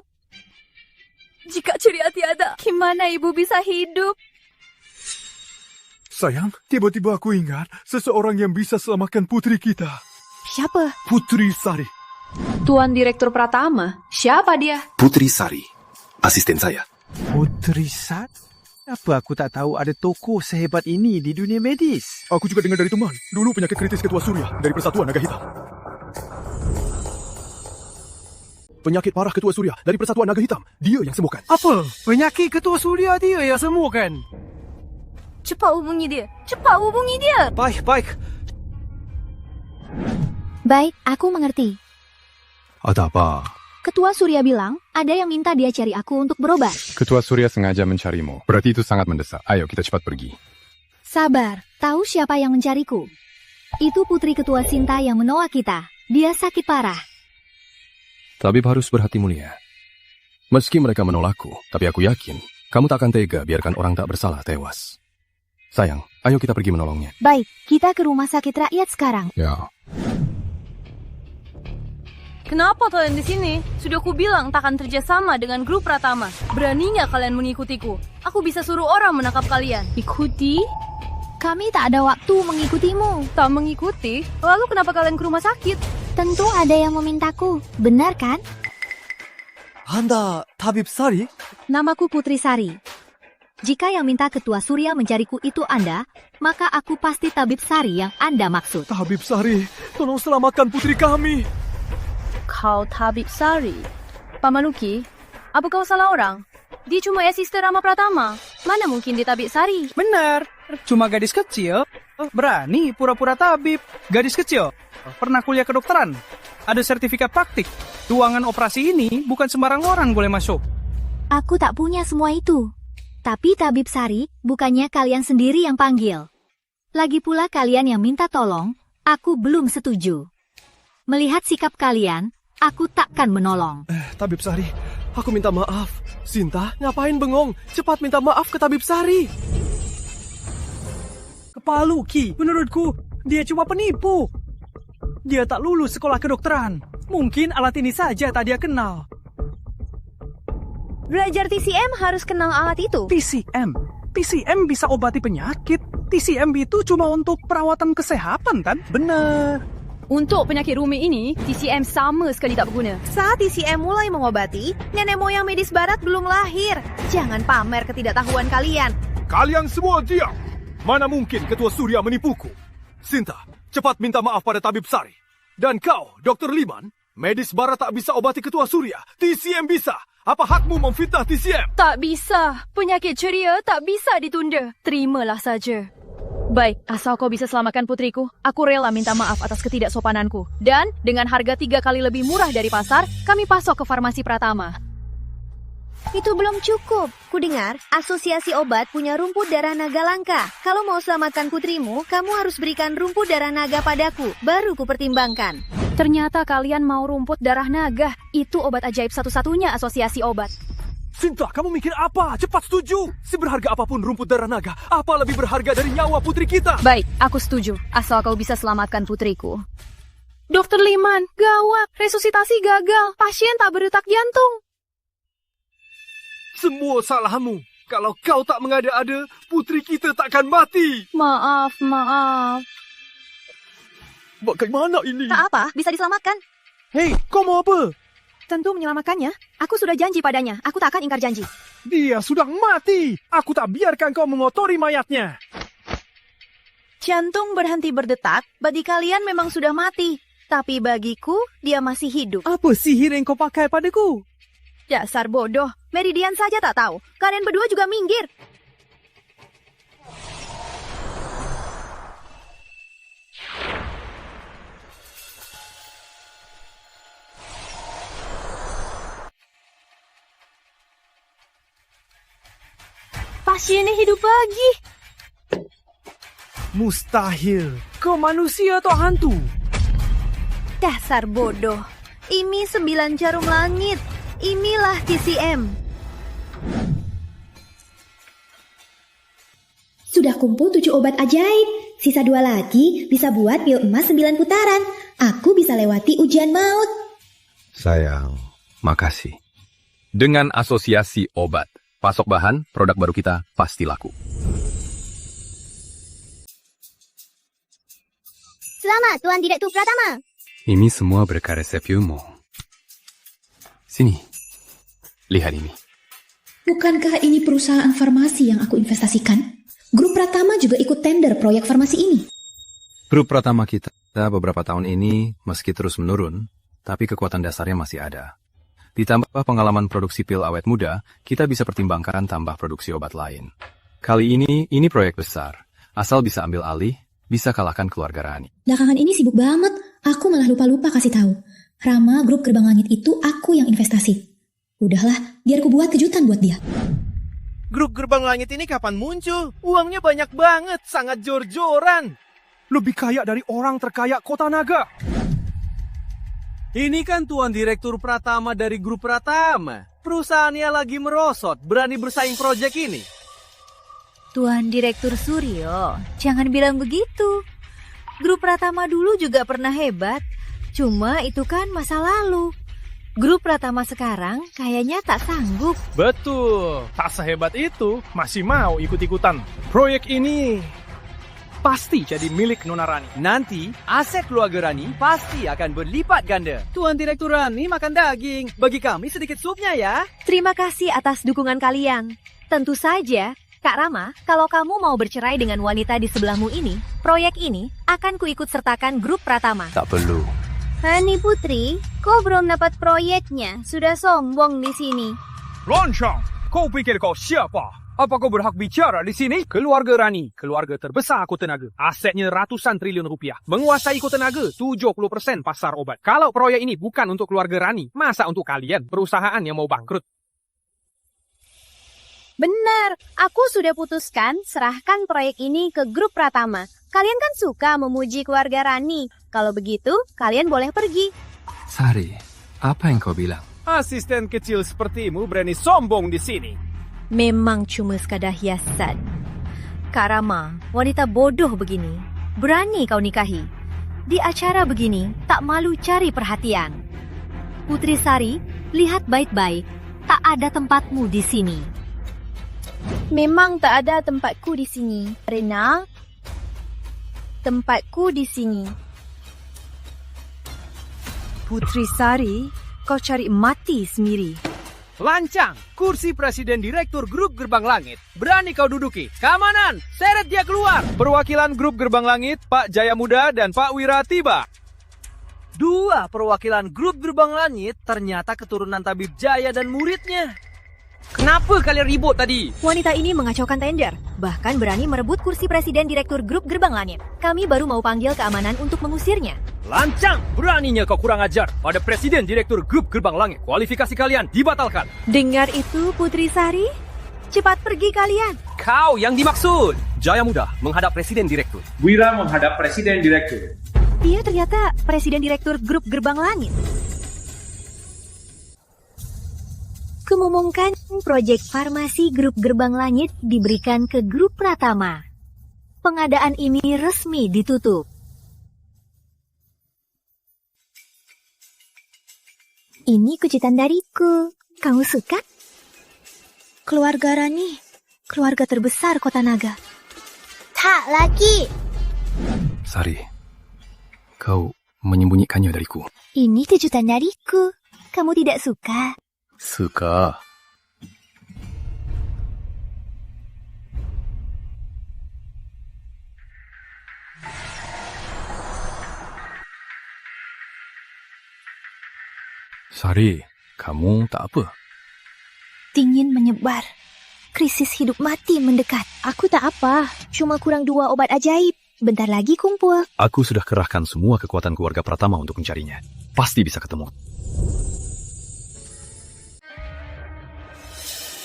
jika Ceria tiada, gimana ibu bisa hidup? Sayang, tiba-tiba aku ingat seseorang yang bisa selamatkan putri kita. Siapa? Putri Sari. Tuan Direktur Pratama, siapa dia? Putri Sari, asisten saya. Putri Sari? Apa aku tak tahu ada tokoh sehebat ini di dunia medis? Aku juga dengar dari teman. Dulu penyakit kritis Ketua Surya dari Persatuan Naga Hitam. Penyakit parah Ketua Surya dari Persatuan Naga Hitam. Dia yang sembuhkan. Apa? Penyakit Ketua Surya dia yang sembuhkan? Cepat hubungi dia. Baik. Baik, aku mengerti. Ada apa? Ketua Surya bilang, ada yang minta dia cari aku untuk berobat. Ketua Surya sengaja mencarimu. Berarti itu sangat mendesak. Ayo kita cepat pergi. Sabar, tahu siapa yang mencariku? Itu putri Ketua Sinta yang menolak kita. Dia sakit parah. Tabib harus berhati mulia. Meski mereka menolakku, tapi aku yakin kamu tak akan tega biarkan orang tak bersalah tewas. Sayang, Ayo kita pergi menolongnya. Baik, kita ke rumah sakit rakyat sekarang. Ya. Kenapa kalian di sini? Sudah kubilang takkan kerjasama dengan grup Pratama. Berani nggak kalian mengikutiku? Aku bisa suruh orang menangkap kalian. Ikuti? Kami tak ada waktu mengikutimu. Tak mengikuti? Lalu kenapa kalian ke rumah sakit? Tentu ada yang memintaku. Benar kan? Anda Tabib Sari? Namaku Putri Sari. Jika yang minta Ketua Surya mencariku itu Anda, maka aku pasti Tabib Sari yang Anda maksud. Tabib Sari, tolong selamatkan putri kami. Kau Tabib Sari? Pak Maluki, apa kau salah orang? Dia cuma asisten Rama Pratama. Mana mungkin dia Tabib Sari? Benar, cuma gadis kecil. Berani pura-pura tabib. Gadis kecil, pernah kuliah kedokteran. Ada sertifikat praktik. Ruangan operasi ini bukan sembarang orang boleh masuk. Aku tak punya semua itu. Tapi Tabib Sari, bukannya kalian sendiri yang panggil. Lagi pula kalian yang minta tolong, aku belum setuju. Melihat sikap kalian, aku takkan menolong. Tabib Sari, aku minta maaf. Sinta, ngapain bengong? Cepat minta maaf ke Tabib Sari. Kepalu, Ki. Menurutku, dia cuma penipu. Dia tak lulus sekolah kedokteran. Mungkin alat ini saja tak dia kenal. Belajar TCM harus kenal alat itu. TCM? TCM bisa obati penyakit. TCM itu cuma untuk perawatan kesehatan, kan? Benar. Untuk penyakit rumit ini, TCM sama sekali tak berguna. Saat TCM mulai mengobati, nenek moyang medis barat belum lahir. Jangan pamer ketidaktahuan kalian. Kalian semua diam. Mana mungkin Ketua Surya menipuku? Sinta, cepat minta maaf pada Tabib Sari. Dan kau, Dr. Liman, medis barat tak bisa obati Ketua Surya. TCM bisa. Apa hakmu memfitnah TCM? Tak bisa. Penyakit ceria tak bisa ditunda. Terimalah saja. Baik, asal kau bisa selamatkan putriku, aku rela minta maaf atas ketidaksopananku. Dan dengan harga 3 kali lebih murah dari pasar, kami pasok ke farmasi Pratama. Itu belum cukup. Kudengar, asosiasi obat punya rumput darah naga langka. Kalau mau selamatkan putrimu, kamu harus berikan rumput darah naga padaku. Baru kupertimbangkan. Ternyata kalian mau rumput darah naga. Itu obat ajaib satu-satunya asosiasi obat. Sinta, kamu mikir apa? Cepat setuju. Seberharga apapun rumput darah naga, apa lebih berharga dari nyawa putri kita? Baik, aku setuju. Asal kau bisa selamatkan putriku. Dokter Liman, gawat. Resusitasi gagal. Pasien tak berdetak jantung. Semua salahmu. Kalau kau tak mengada-ada, putri kita takkan mati. Maaf. Bagaimana ini? Tak apa, bisa diselamatkan. Hei, kau mau apa? Tentu menyelamatkannya. Aku sudah janji padanya. Aku tak akan ingkar janji. Dia sudah mati. Aku tak biarkan kau mengotori mayatnya. Jantung berhenti berdetak, bagi kalian memang sudah mati. Tapi bagiku, dia masih hidup. Apa sihir yang kau pakai padaku? Dasar bodoh. Meridian saja tak tahu. Kalian berdua juga minggir. Pasiennya hidup lagi. Mustahil. Kau manusia atau hantu? Dasar bodoh. Ini 9 jarum langit. Inilah TCM. Sudah kumpul 7 obat ajaib. Sisa 2 lagi bisa buat pil emas 9 putaran. Aku bisa lewati ujian maut. Sayang, makasih. Dengan asosiasi obat, pasok bahan, produk baru kita pasti laku. Selamat, Tuan Direktur Pratama. Ini semua berkat resep Yumo. Sini, lihat ini. Bukankah ini perusahaan farmasi yang aku investasikan? Grup Pratama juga ikut tender proyek farmasi ini. Grup Pratama kita beberapa tahun ini meski terus menurun, tapi kekuatan dasarnya masih ada. Ditambah pengalaman produksi pil awet muda, kita bisa pertimbangkan tambah produksi obat lain. Kali ini proyek besar. Asal bisa ambil alih, bisa kalahkan keluarga Rani. Belakangan ini sibuk banget. Aku malah lupa-lupa kasih tahu. Rama grup Gerbang Langit itu aku yang investasi. Udahlah, biar ku buat kejutan buat dia. Grup Gerbang Langit ini kapan muncul? Uangnya banyak banget, sangat jor-joran. Lebih kaya dari orang terkaya Kota Naga. Ini kan Tuan Direktur Pratama dari Grup Pratama. Perusahaannya lagi merosot, berani bersaing proyek ini. Tuan Direktur Suryo, jangan bilang begitu. Grup Pratama dulu juga pernah hebat, cuma itu kan masa lalu. Grup Pratama sekarang kayaknya tak sanggup. Betul, tak sehebat itu, masih mau ikut-ikutan. Proyek ini pasti jadi milik Nona Rani. Nanti, aset keluarga Rani pasti akan berlipat ganda. Tuan Direktur Rani makan daging. Bagi kami sedikit supnya ya. Terima kasih atas dukungan kalian. Tentu saja, Kak Rama, kalau kamu mau bercerai dengan wanita di sebelahmu ini, proyek ini akan kuikut sertakan Grup Pratama. Tak perlu. Hani Putri, kau belum dapat proyeknya. Sudah sombong di sini. Lancang, kau pikir kau siapa? Apa kau berhak bicara di sini? Keluarga Rani, keluarga terbesar Kota Naga. Asetnya ratusan triliun rupiah. Menguasai Kota Naga 70% pasar obat. Kalau proyek ini bukan untuk keluarga Rani, masa untuk kalian, perusahaan yang mau bangkrut? Benar, aku sudah putuskan serahkan proyek ini ke Grup Pratama. Kalian kan suka memuji keluarga Rani. Kalau begitu, kalian boleh pergi. Sari, apa yang kau bilang? Asisten kecil sepertimu berani sombong di sini. Memang cuma sekadar hiasan. Kak Rama, wanita bodoh begini, berani kau nikahi. Di acara begini, tak malu cari perhatian. Putri Sari, lihat baik-baik, tak ada tempatmu di sini. Memang tak ada tempatku di sini, Rena. Tempatku di sini. Putri Sari, kau cari mati sendiri. Lancang, kursi Presiden Direktur Grup Gerbang Langit. Berani kau duduki. Keamanan, seret dia keluar. Perwakilan Grup Gerbang Langit, Pak Jaya Muda dan Pak Wira tiba. Dua perwakilan Grup Gerbang Langit ternyata keturunan Tabib Jaya dan muridnya. Kenapa kalian ribut tadi? Wanita ini mengacaukan tender, bahkan berani merebut kursi Presiden Direktur Grup Gerbang Langit. Kami baru mau panggil keamanan untuk mengusirnya. Lancang, beraninya kau kurang ajar pada Presiden Direktur Grup Gerbang Langit. Kualifikasi kalian dibatalkan. Dengar itu, Putri Sari? Cepat pergi kalian. Kau yang dimaksud. Jaya Muda menghadap Presiden Direktur. Wira menghadap Presiden Direktur. Dia ternyata Presiden Direktur Grup Gerbang Langit. Mengumumkan proyek farmasi Grup Gerbang Langit diberikan ke Grup Pratama. Pengadaan ini resmi ditutup. Ini kejutan dariku. Kamu suka? Keluarga Rani, keluarga terbesar Kota Naga. Tak lagi. Sari, kau menyembunyikannya dariku. Ini kejutan dariku. Kamu tidak suka? Suka. Sari, kamu tak apa? Dingin menyebar. Krisis hidup mati mendekat. Aku tak apa, cuma kurang 2 obat ajaib. Bentar lagi kumpul. Aku sudah kerahkan semua kekuatan keluarga Pratama untuk mencarinya. Pasti bisa ketemu.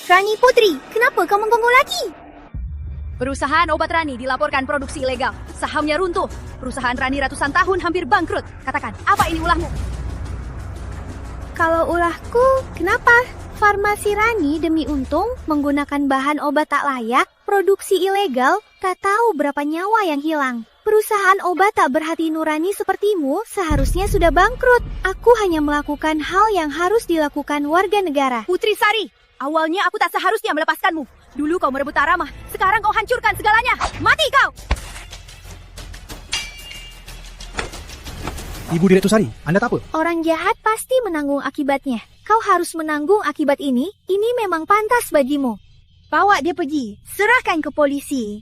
Rani Putri, kenapa kau mengganggu lagi? Perusahaan obat Rani dilaporkan produksi ilegal. Sahamnya runtuh. Perusahaan Rani ratusan tahun hampir bangkrut. Katakan, apa ini ulahmu? Kalau ulahku, kenapa? Farmasi Rani demi untung menggunakan bahan obat tak layak, produksi ilegal, tak tahu berapa nyawa yang hilang. Perusahaan obat tak berhati nurani sepertimu seharusnya sudah bangkrut. Aku hanya melakukan hal yang harus dilakukan warga negara. Putri Sari, awalnya aku tak seharusnya melepaskanmu. Dulu kau merebut Taramah, sekarang kau hancurkan segalanya. Mati kau! Ibu Direktur Sari, Anda tak apa? Orang jahat pasti menanggung akibatnya. Kau harus menanggung akibat ini. Ini memang pantas bagimu. Bawa dia pergi. Serahkan ke polisi.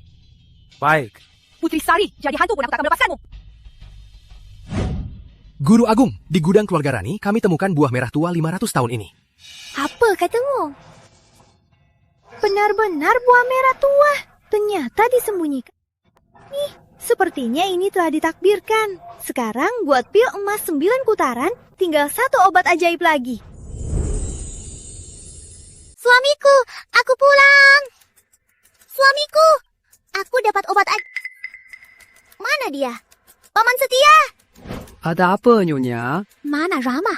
Baik. Putri Sari, jadi hantu pun aku tak akan melepaskanmu. Guru Agung, di gudang keluarga Rani, kami temukan buah merah tua 500 tahun ini. Apa katamu? Benar-benar buah merah tua. Ternyata disembunyikan. Nih, sepertinya ini telah ditakdirkan. Sekarang buat pil emas 9 putaran, tinggal 1 obat ajaib lagi. Suamiku, aku pulang. Suamiku, aku dapat obat ajaib. Mana dia? Paman setia. Ada apa, Nyonya? Mana Rama?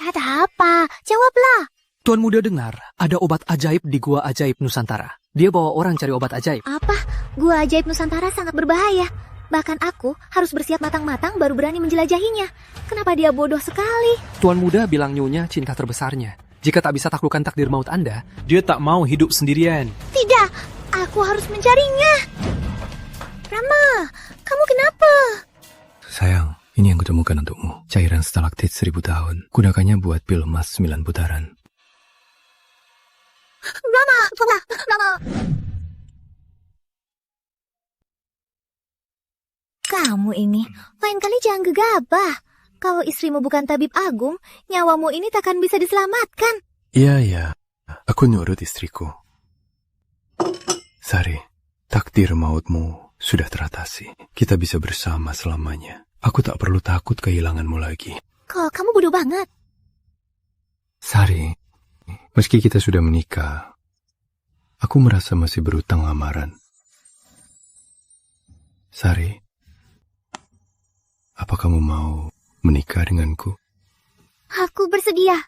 Ada apa? Jawablah. Tuan Muda dengar ada obat ajaib di Gua Ajaib Nusantara. Dia bawa orang cari obat ajaib. Apa? Gua Ajaib Nusantara sangat berbahaya. Bahkan aku harus bersiap matang-matang baru berani menjelajahinya. Kenapa dia bodoh sekali? Tuan Muda bilang Nyonya cinta terbesarnya. Jika tak bisa taklukkan takdir maut Anda, Dia tak mau hidup sendirian. Tidak, aku harus mencarinya. Rama, kamu kenapa? Sayang, ini yang kutemukan untukmu. Cairan stalaktit 1000 tahun. Gunakannya buat pil emas 9 putaran. Rama. Kamu ini, lain kali jangan gegabah. Kalau istrimu bukan tabib agung, nyawamu ini takkan bisa diselamatkan. Iya, aku nurut istriku. Sari, takdir mautmu sudah teratasi. Kita bisa bersama selamanya. Aku tak perlu takut kehilanganmu lagi. Kok kamu bodoh banget? Sari, meski kita sudah menikah, aku merasa masih berutang lamaran. Sari, apa kamu mau menikah denganku? Aku bersedia.